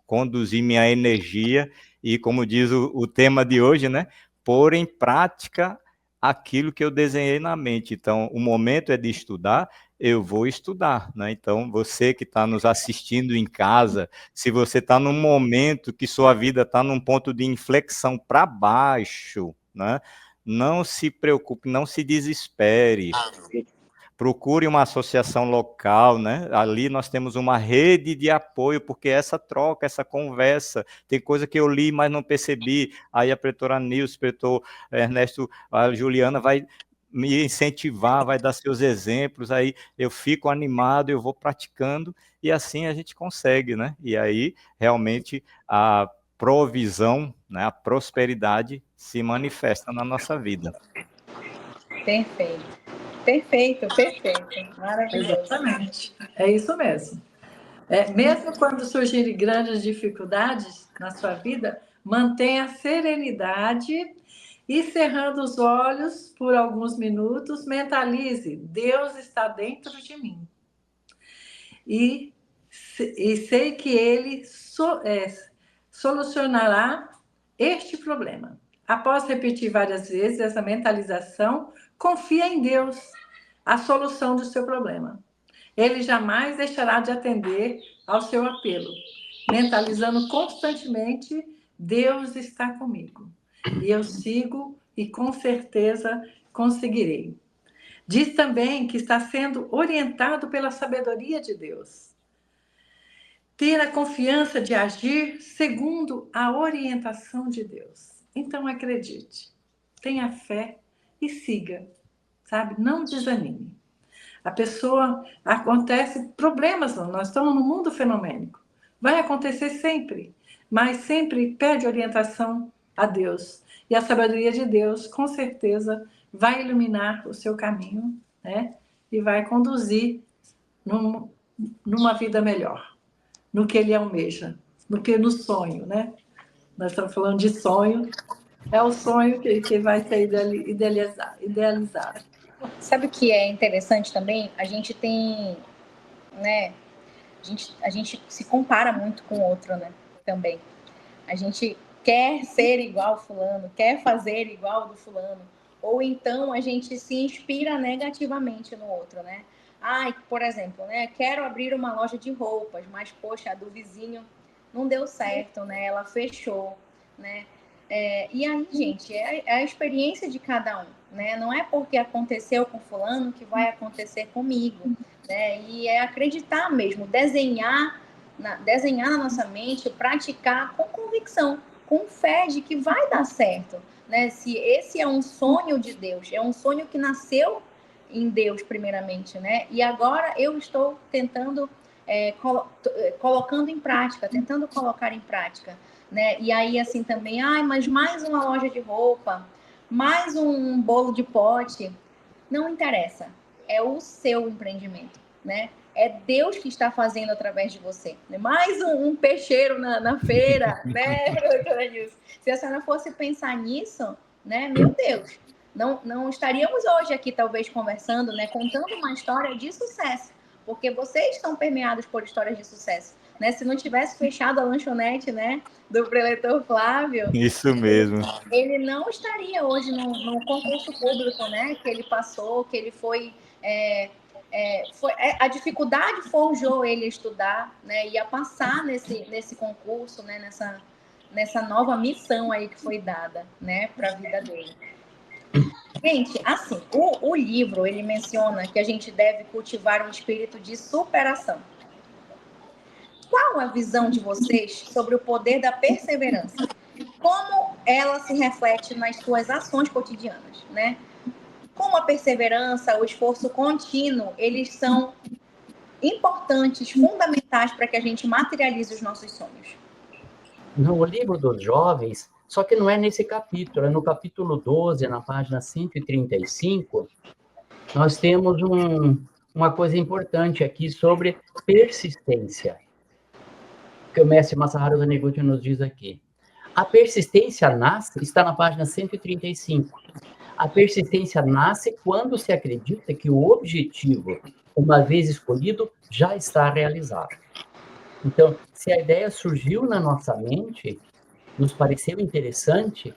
C: conduzir minha energia e, como diz o tema de hoje, né, pôr em prática aquilo que eu desenhei na mente. Então, o momento é de estudar, eu vou estudar, né? Então, você que está nos assistindo em casa, se você está num momento que sua vida está num ponto de inflexão para baixo, né? Não se preocupe, não se desespere, procure uma associação local, né? Ali nós temos uma rede de apoio, porque essa troca, essa conversa, tem coisa que eu li, mas não percebi, aí a pretora Nilce, o pretor Ernesto, a Juliana vai me incentivar, vai dar seus exemplos, aí eu fico animado, eu vou praticando, e assim a gente consegue, né? E aí, realmente, a provisão, né, a prosperidade se manifesta na nossa vida.
B: Perfeito. Perfeito, perfeito. Maravilhoso.
E: Exatamente. É isso mesmo. Mesmo quando surgirem grandes dificuldades na sua vida, mantenha a serenidade e, cerrando os olhos por alguns minutos, mentalize: Deus está dentro de mim. E sei que Ele solucionará este problema. Após repetir várias vezes essa mentalização, confia em Deus, a solução do seu problema. Ele jamais deixará de atender ao seu apelo, mentalizando constantemente: Deus está comigo. E eu sigo e com certeza conseguirei. Diz também que está sendo orientado pela sabedoria de Deus. Ter a confiança de agir segundo a orientação de Deus. Então acredite, tenha fé e siga, sabe? Não desanime. A pessoa, acontece problemas, nós estamos no mundo fenomênico. Vai acontecer sempre, mas sempre pede orientação a Deus. E a sabedoria de Deus, com certeza, vai iluminar o seu caminho, né? E vai conduzir numa vida melhor, no que ele almeja, no que no sonho, né? Nós estamos falando de sonho, é o sonho que vai ser idealizado.
B: Sabe o que é interessante também? A gente tem, né? A gente se compara muito com o outro, né? Também. A gente quer ser igual fulano, quer fazer igual do fulano. Ou então a gente se inspira negativamente no outro, né? Por exemplo, né? Quero abrir uma loja de roupas, mas, poxa, a do vizinho não deu certo, né? Ela fechou, né? E aí, gente, é a experiência de cada um, né? Não é porque aconteceu com fulano que vai acontecer comigo, né? E é acreditar mesmo, desenhar na nossa mente, praticar com convicção, com fé de que vai dar certo, né? Se esse é um sonho de Deus, é um sonho que nasceu em Deus primeiramente, né? E agora eu estou tentando colocando em prática, tentando colocar em prática, né? E aí assim também, mas mais uma loja de roupa, mais um bolo de pote, não interessa, é o seu empreendimento, né? É Deus que está fazendo através de você. Mais um peixeiro na feira, né, doutora Nilce? Se a senhora fosse pensar nisso, né, meu Deus, não estaríamos hoje aqui talvez conversando, né, contando uma história de sucesso, porque vocês estão permeados por histórias de sucesso, né? Se não tivesse fechado a lanchonete, né, do preletor Flávio,
C: Isso mesmo.
B: ele não estaria hoje no concurso público, né, que ele passou, que ele foi a dificuldade forjou ele a estudar, né, e a passar nesse concurso, né, nessa nova missão aí que foi dada, né, para a vida dele. Gente, assim, o livro, ele menciona que a gente deve cultivar um espírito de superação. Qual a visão de vocês sobre o poder da perseverança? Como ela se reflete nas suas ações cotidianas, né? Como a perseverança, o esforço contínuo, eles são importantes, fundamentais para que a gente materialize os nossos sonhos.
D: No livro dos jovens, só que não é nesse capítulo, é no capítulo 12, na página 135, nós temos uma coisa importante aqui sobre persistência, que o mestre Masaharu Taniguchi nos diz aqui. A persistência nasce, está na página 135, a persistência nasce quando se acredita que o objetivo, uma vez escolhido, já está realizado. Então, se a ideia surgiu na nossa mente, nos pareceu interessante,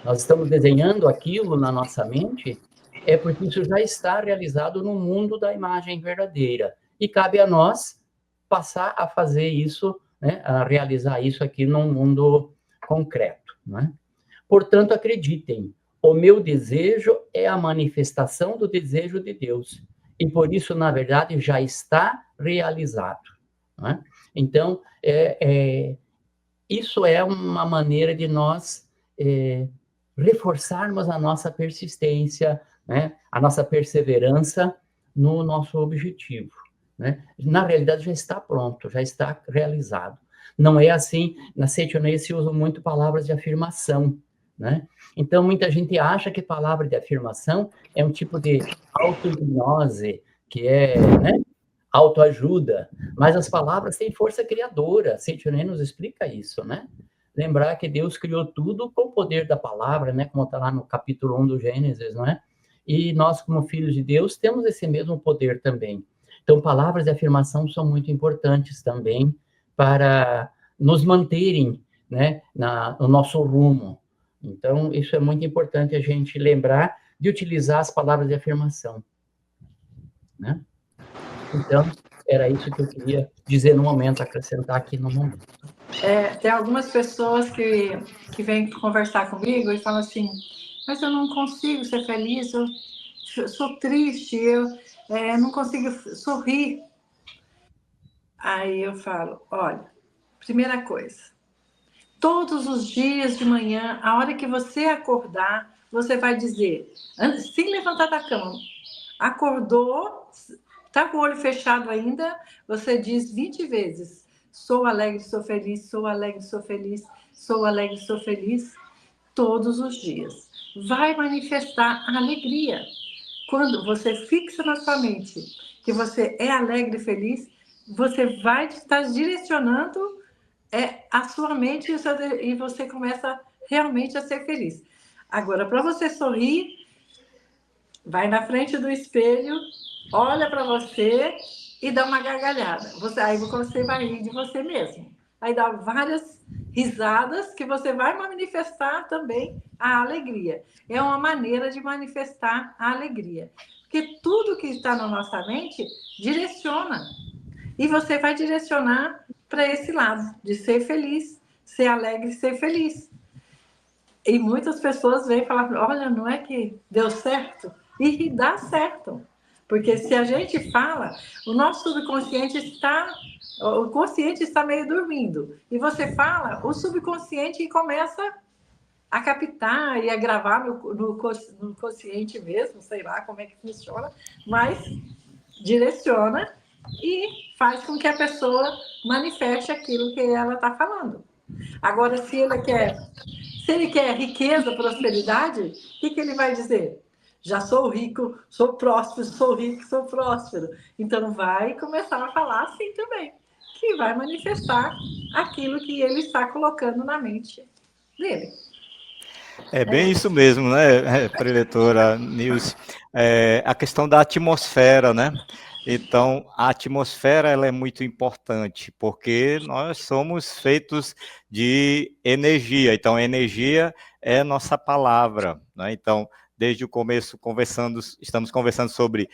D: nós estamos desenhando aquilo na nossa mente, é porque isso já está realizado no mundo da imagem verdadeira. E cabe a nós passar a fazer isso, né, a realizar isso aqui num mundo concreto, né? Portanto, acreditem, o meu desejo é a manifestação do desejo de Deus. e por isso, na verdade, já está realizado. Né? Então, isso é uma maneira de nós reforçarmos a nossa persistência, né? A nossa perseverança no nosso objetivo. Né? Na realidade, já está pronto, já está realizado. Não é assim, na Seitonei se usam muito palavras de afirmação, né? Então, muita gente acha que palavra de afirmação é um tipo de auto-hipnose, que é, né, autoajuda, mas as palavras têm força criadora. Seitonei nos explica isso, né? Lembrar que Deus criou tudo com o poder da palavra, né? Como está lá no capítulo 1 do Gênesis, não é? E nós, como filhos de Deus, temos esse mesmo poder também. Então, palavras de afirmação são muito importantes também para nos manterem, né, no nosso rumo. Então, isso é muito importante a gente lembrar de utilizar as palavras de afirmação, né? Então, era isso que eu queria dizer no momento, acrescentar aqui no momento.
E: Tem algumas pessoas que vêm conversar comigo e falam assim, mas eu não consigo ser feliz, eu sou triste, eu não consigo sorrir. Aí eu falo, olha, primeira coisa, todos os dias de manhã, a hora que você acordar, você vai dizer, sem levantar da cama, acordou, está com o olho fechado ainda, você diz 20 vezes, sou alegre, sou feliz, sou alegre, sou feliz, sou alegre, sou feliz, todos os dias. Vai manifestar a alegria. Quando você fixa na sua mente que você é alegre e feliz, você vai estar direcionando a sua mente e você começa realmente a ser feliz. Agora, para você sorrir, vai na frente do espelho, olha para você e dá uma gargalhada. Aí você vai rir de você mesmo. Aí dá várias risadas que você vai manifestar também a alegria. É uma maneira de manifestar a alegria. Porque tudo que está na nossa mente direciona. E você vai direcionar para esse lado, de ser feliz, ser alegre, ser feliz. E muitas pessoas vêm falar, olha, não é que deu certo? E dá certo. Porque se a gente fala, o nosso subconsciente o consciente está meio dormindo. E você fala, o subconsciente começa a captar e a gravar no consciente mesmo, sei lá como é que funciona, mas direciona e faz com que a pessoa manifeste aquilo que ela está falando. Agora, se ele quer riqueza, prosperidade, o que ele vai dizer? Já sou rico, sou próspero, sou rico, sou próspero. Então, vai começar a falar assim também, que vai manifestar aquilo que ele está colocando na mente dele.
C: É bem isso mesmo, né, preletora Nilce? A questão da atmosfera, né? Então, a atmosfera ela é muito importante, porque nós somos feitos de energia. Então, a energia é nossa palavra, né? Então, desde o começo, estamos conversando sobre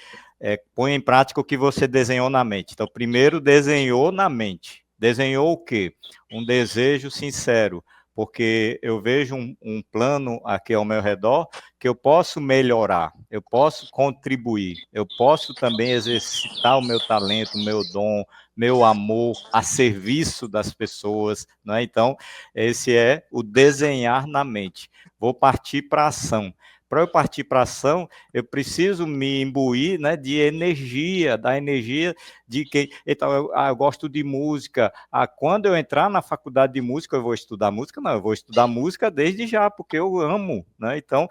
C: põe em prática o que você desenhou na mente. Então, primeiro desenhou na mente. Desenhou o quê? Um desejo sincero, porque eu vejo um plano aqui ao meu redor que eu posso melhorar, eu posso contribuir, eu posso também exercitar o meu talento, o meu dom, meu amor a serviço das pessoas, né? Então, esse é o desenhar na mente. Vou partir para a ação. Para eu partir para a ação, eu preciso me imbuir, né, de energia, da energia de quem... Então, eu gosto de música. Quando eu entrar na faculdade de música, eu vou estudar música? Não, eu vou estudar música desde já, porque eu amo, né? Então,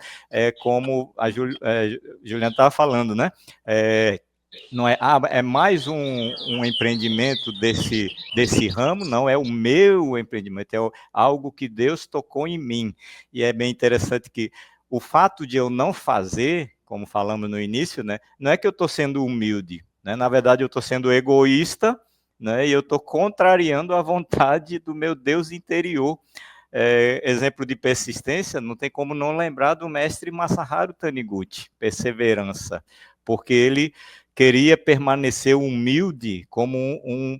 C: como a Juliana estava falando, né? Não é mais um empreendimento desse ramo, não, é o meu empreendimento, é algo que Deus tocou em mim. E é bem interessante que o fato de eu não fazer, como falamos no início, né, não é que eu estou sendo humilde, né, na verdade eu estou sendo egoísta, né, e eu estou contrariando a vontade do meu Deus interior. Exemplo de persistência, não tem como não lembrar do mestre Masaharu Taniguchi, perseverança, porque ele queria permanecer humilde como um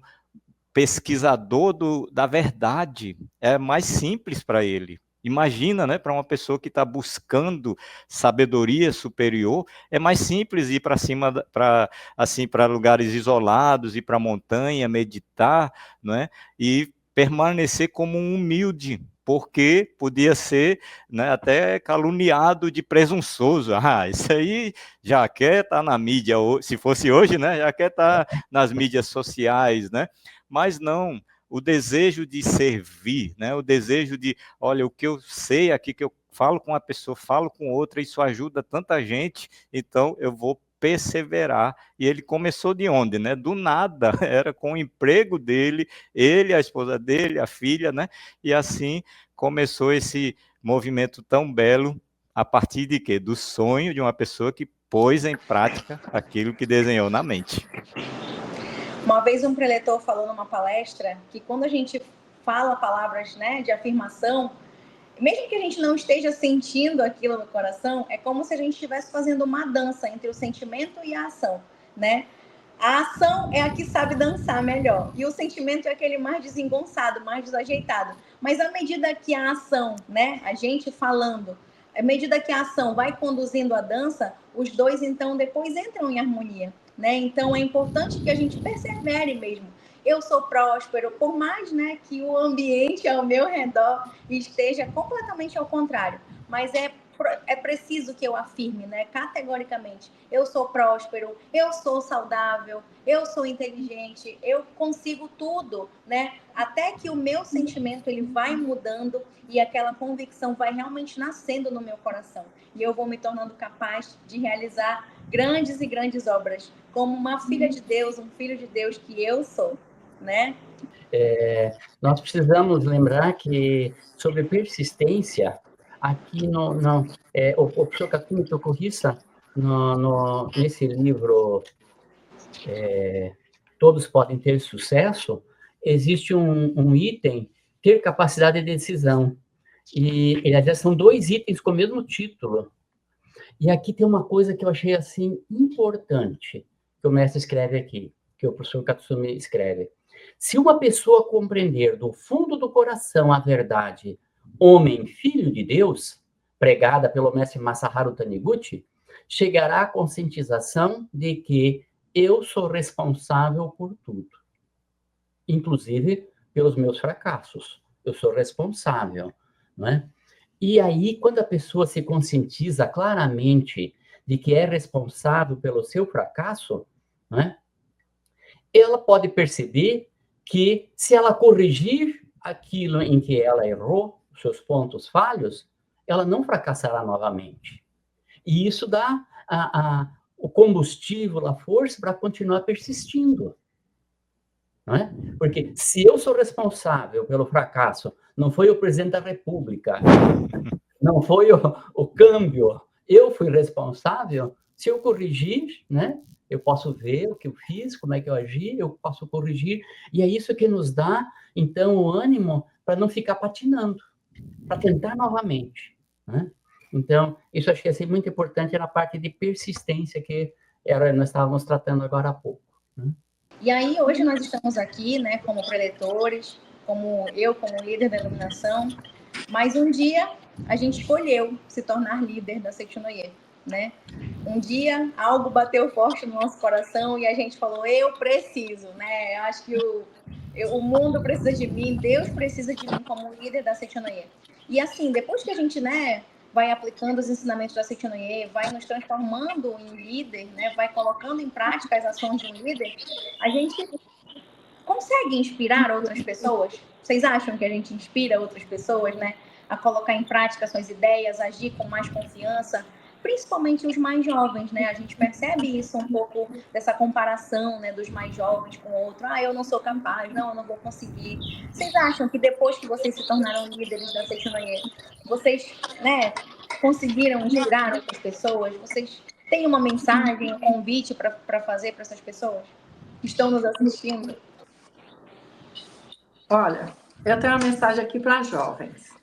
C: pesquisador da verdade, é mais simples para ele. Imagina, né, para uma pessoa que está buscando sabedoria superior, é mais simples ir para cima, para lugares isolados, ir para a montanha, meditar, né, e permanecer como um humilde, porque podia ser, né, até caluniado de presunçoso. Ah, isso aí já quer estar na mídia, se fosse hoje, né, já quer estar nas mídias sociais, né, mas não. O desejo de servir, né? O desejo de, olha, o que eu sei aqui, que eu falo com uma pessoa, falo com outra, isso ajuda tanta gente, então eu vou perseverar. E ele começou de onde, né? Do nada, era com o emprego dele, ele, a esposa dele, a filha, né? E assim começou esse movimento tão belo, a partir de quê? Do sonho de uma pessoa que pôs em prática aquilo que desenhou na mente.
B: Uma vez um preletor falou numa palestra que quando a gente fala palavras, né, de afirmação, mesmo que a gente não esteja sentindo aquilo no coração, é como se a gente estivesse fazendo uma dança entre o sentimento e a ação, né? A ação é a que sabe dançar melhor e o sentimento é aquele mais desengonçado, mais desajeitado. Mas à medida que a ação, né, a gente falando, à medida que a ação vai conduzindo a dança, os dois então depois entram em harmonia, né? Então é importante que a gente persevere mesmo. Eu sou próspero, por mais, né, que o ambiente ao meu redor esteja completamente ao contrário, mas é preciso que eu afirme, né, categoricamente, eu sou próspero, eu sou saudável, eu sou inteligente, eu consigo tudo, né, até que o meu sentimento ele vai mudando e aquela convicção vai realmente nascendo no meu coração e eu vou me tornando capaz de realizar grandes e grandes obras, como uma filha de Deus, um filho de Deus que eu sou, né?
D: Nós precisamos lembrar que, sobre persistência, aqui o professor Katumi Tokuhisa, nesse livro Todos Podem Ter Sucesso, existe um item, ter capacidade de decisão. E, aliás, são 2 itens com o mesmo título. E aqui tem uma coisa que eu achei, assim, importante, que o mestre escreve aqui, que o professor Katsumi escreve. Se uma pessoa compreender do fundo do coração a verdade, homem, filho de Deus, pregada pelo mestre Masaharu Taniguchi, chegará à conscientização de que eu sou responsável por tudo, inclusive pelos meus fracassos. Eu sou responsável, não é? E aí, quando a pessoa se conscientiza claramente de que é responsável pelo seu fracasso, né, ela pode perceber que, se ela corrigir aquilo em que ela errou, os seus pontos falhos, ela não fracassará novamente. E isso dá o combustível, a força para continuar persistindo. Não é? Porque se eu sou responsável pelo fracasso, não foi o presidente da República, não foi o câmbio, eu fui responsável, se eu corrigir, né, eu posso ver o que eu fiz, como é que eu agi, eu posso corrigir, e é isso que nos dá, então, o ânimo para não ficar patinando, para tentar novamente, né? Então, isso acho que é muito importante na parte de persistência que nós estávamos tratando agora há pouco, né?
B: E aí, hoje nós estamos aqui, né, como preletores, como líder da iluminação, mas um dia a gente escolheu se tornar líder da Sekshunoye, né? Um dia algo bateu forte no nosso coração e a gente falou, eu preciso, né? Eu acho que o mundo precisa de mim, Deus precisa de mim como líder da Sekshunoye. E assim, depois que a gente, né, vai aplicando os ensinamentos da Sekshunoye, vai nos transformando em líder, né, vai colocando em prática as ações de um líder, a gente consegue inspirar outras pessoas? Vocês acham que a gente inspira outras pessoas, né, a colocar em prática suas ideias, agir com mais confiança? Principalmente os mais jovens, né? A gente percebe isso um pouco, dessa comparação, né, dos mais jovens com o outro. Eu não sou capaz, não, eu não vou conseguir. Vocês acham que depois que vocês se tornaram líderes da Sekshunoye, vocês, né, conseguiram inspirar outras pessoas? Vocês têm uma mensagem, um convite para fazer para essas pessoas que estão nos assistindo?
E: Olha, eu tenho uma mensagem aqui para jovens.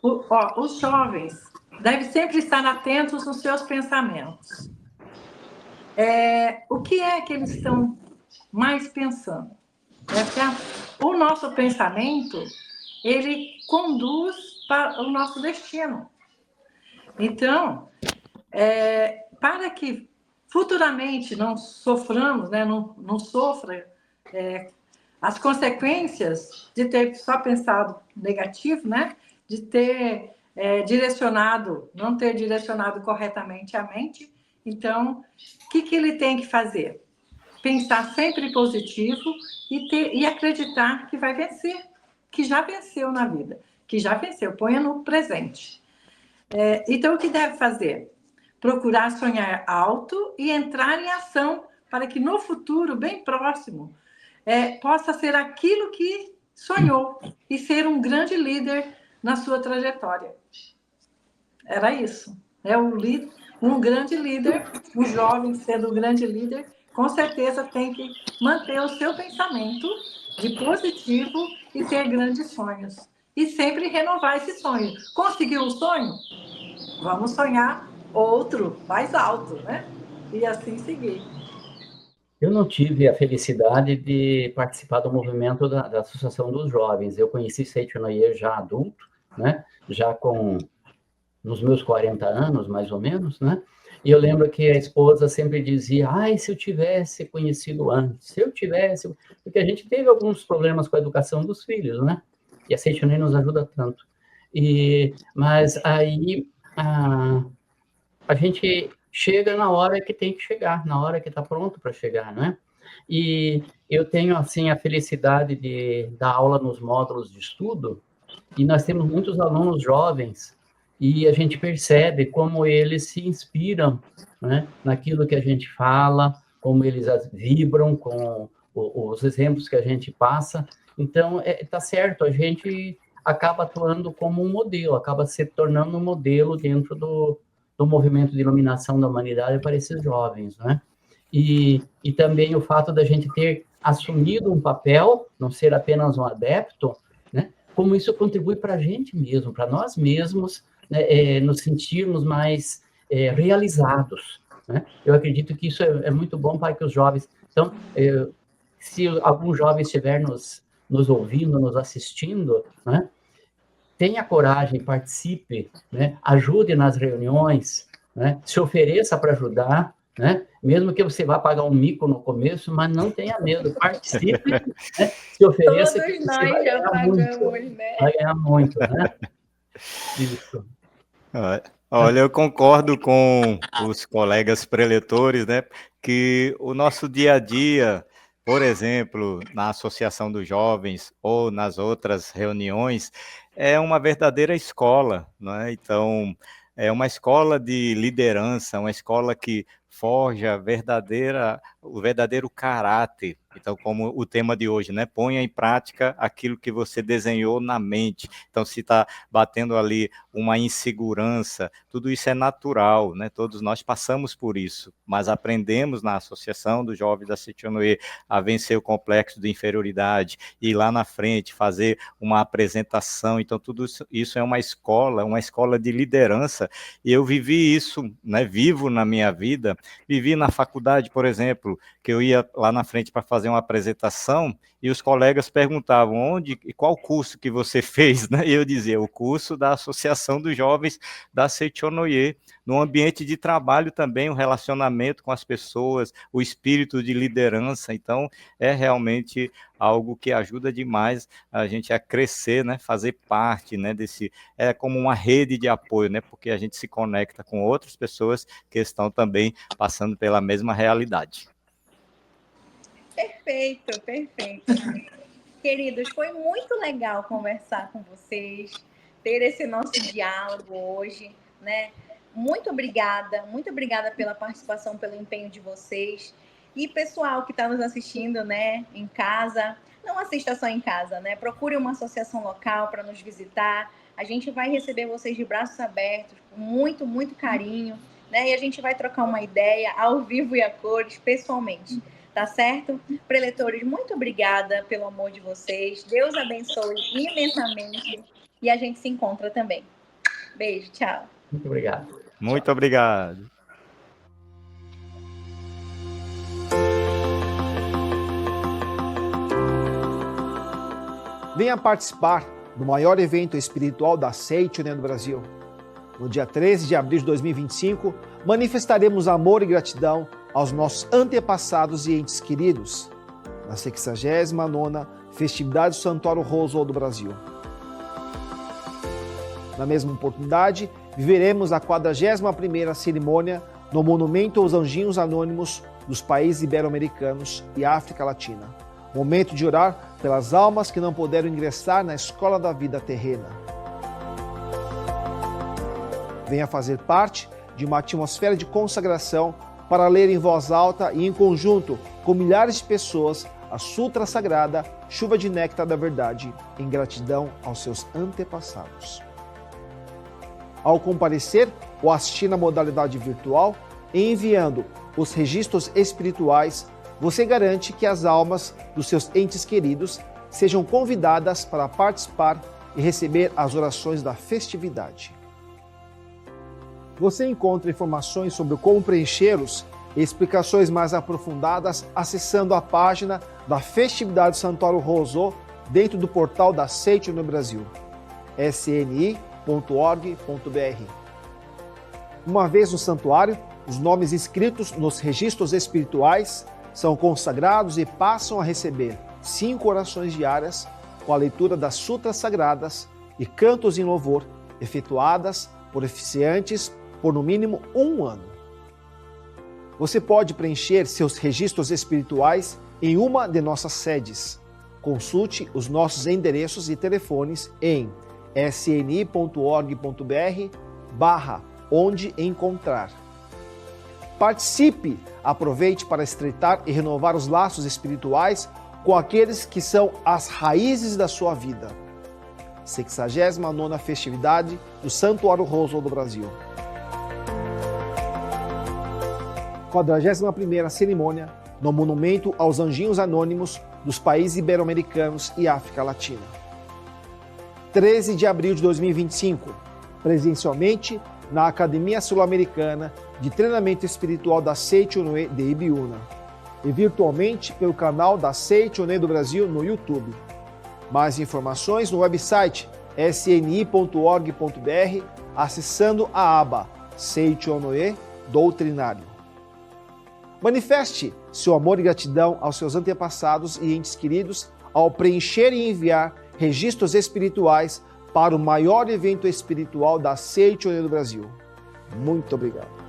E: Os jovens devem sempre estar atentos nos seus pensamentos. O que é que eles estão mais pensando? O nosso pensamento ele conduz para o nosso destino. Então, para que futuramente não soframos, né, não sofra as consequências de ter só pensado negativo, né, de ter não ter direcionado corretamente a mente. Então, o que ele tem que fazer? Pensar sempre positivo e acreditar que vai vencer, que já venceu na vida, que já venceu, ponha no presente. Então, o que deve fazer? Procurar sonhar alto e entrar em ação para que no futuro, bem próximo, possa ser aquilo que sonhou e ser um grande líder na sua trajetória. Era isso. Um grande líder, um jovem sendo um grande líder, com certeza tem que manter o seu pensamento de positivo e ter grandes sonhos. E sempre renovar esse sonho. Conseguiu um sonho? Vamos sonhar outro, mais alto, né? E assim seguir.
D: Eu não tive a felicidade de participar do movimento da Associação dos Jovens. Eu conheci Seitonoye já adulto, né? Já nos meus 40 anos, mais ou menos, né? E eu lembro que a esposa sempre dizia, se eu tivesse conhecido antes, se eu tivesse... Porque a gente teve alguns problemas com a educação dos filhos, né? E a Seitonoye nos ajuda tanto. Mas aí a gente chega na hora que tem que chegar, na hora que está pronto para chegar, né? E eu tenho, assim, a felicidade de dar aula nos módulos de estudo, e nós temos muitos alunos jovens, e a gente percebe como eles se inspiram, né, naquilo que a gente fala, como eles vibram com os exemplos que a gente passa. Então, tá certo, a gente acaba atuando como um modelo, acaba se tornando um modelo dentro do movimento de iluminação da humanidade para esses jovens, né? E também o fato da gente ter assumido um papel, não ser apenas um adepto, né? Como isso contribui para a gente mesmo, para nós mesmos, né, nos sentirmos mais realizados, né? Eu acredito que isso é muito bom para que os jovens... Então, se algum jovem estiver nos ouvindo, nos assistindo, né, tenha coragem, participe, né, ajude nas reuniões, né, se ofereça para ajudar, né, mesmo que você vá pagar um mico no começo, mas não tenha medo, participe, né, se ofereça.
B: Todos nós já pagamos, né?
D: Vai ganhar muito, né? Isso.
C: Olha, eu concordo com os colegas preletores, né, que o nosso dia a dia, por exemplo, na Associação dos Jovens ou nas outras reuniões, é uma verdadeira escola, né? Então, é uma escola de liderança, uma escola que forja o verdadeiro caráter. Então, como o tema de hoje, né? Ponha em prática aquilo que você desenhou na mente. Então, se está batendo ali uma insegurança, tudo isso é natural, né? Todos nós passamos por isso, mas aprendemos na Associação dos Jovens da Seitonoye a vencer o complexo de inferioridade e lá na frente fazer uma apresentação. Então, tudo isso é uma escola de liderança, e eu vivi isso, né? Vivo na minha vida, vivi na faculdade, por exemplo, que eu ia lá na frente para fazer uma apresentação e os colegas perguntavam onde e qual curso que você fez, né? E eu dizia, o curso da Associação dos Jovens da Seitonoye. No ambiente de trabalho também, o relacionamento com as pessoas, o espírito de liderança. Então, é realmente algo que ajuda demais a gente a crescer, né? Fazer parte, né? É como uma rede de apoio, né? Porque a gente se conecta com outras pessoas que estão também passando pela mesma realidade.
B: Perfeito, perfeito. Queridos, foi muito legal conversar com vocês, ter esse nosso diálogo hoje, né? Muito obrigada pela participação, pelo empenho de vocês. E pessoal que está nos assistindo, né, em casa, não assista só em casa, né? Procure uma associação local para nos visitar. A gente vai receber vocês de braços abertos, com muito, muito carinho, né? E a gente vai trocar uma ideia ao vivo e a cores, pessoalmente. Tá certo? Preletores, muito obrigada pelo amor de vocês. Deus abençoe imensamente. E a gente se encontra também. Beijo, tchau.
D: Muito obrigado.
C: Muito obrigado.
F: Venha participar do maior evento espiritual da Seichonen do Brasil. No dia 13 de abril de 2025, manifestaremos amor e gratidão aos nossos antepassados e entes queridos, na 69ª Festividade do Santuário Roswell do Brasil. Na mesma oportunidade, viveremos a 41ª cerimônia no Monumento aos Anjinhos Anônimos dos países ibero-americanos e África Latina. Momento de orar pelas almas que não puderam ingressar na escola da vida terrena. Venha fazer parte de uma atmosfera de consagração para ler em voz alta e em conjunto com milhares de pessoas a Sutra Sagrada, Chuva de Néctar da Verdade, em gratidão aos seus antepassados. Ao comparecer ou assistir na modalidade virtual, enviando os registros espirituais, você garante que as almas dos seus entes queridos sejam convidadas para participar e receber as orações da festividade. Você encontra informações sobre como preenchê-los e explicações mais aprofundadas acessando a página da Festividade do Santuário Roswell dentro do portal da Seichonen no Brasil, sni.org.br. Uma vez no santuário, os nomes inscritos nos registros espirituais são consagrados e passam a receber 5 orações diárias com a leitura das sutras sagradas e cantos em louvor, efetuadas por oficiantes por no mínimo 1 ano. Você pode preencher seus registros espirituais em uma de nossas sedes. Consulte os nossos endereços e telefones em sni.org.br/onde encontrar. Participe, aproveite para estreitar e renovar os laços espirituais com aqueles que são as raízes da sua vida. 69ª Festividade do Santuário Roswell do Brasil. 41ª cerimônia no Monumento aos Anjinhos Anônimos dos países ibero-americanos e África Latina. 13 de abril de 2025, presencialmente na Academia Sul-Americana de Treinamento Espiritual da Seichonen de Ibiúna e virtualmente pelo canal da Seichonen do Brasil no YouTube. Mais informações no website sni.org.br acessando a aba Seichonen Doutrinário. Manifeste seu amor e gratidão aos seus antepassados e entes queridos ao preencher e enviar registros espirituais para o maior evento espiritual da Seichonen do Brasil. Muito obrigado.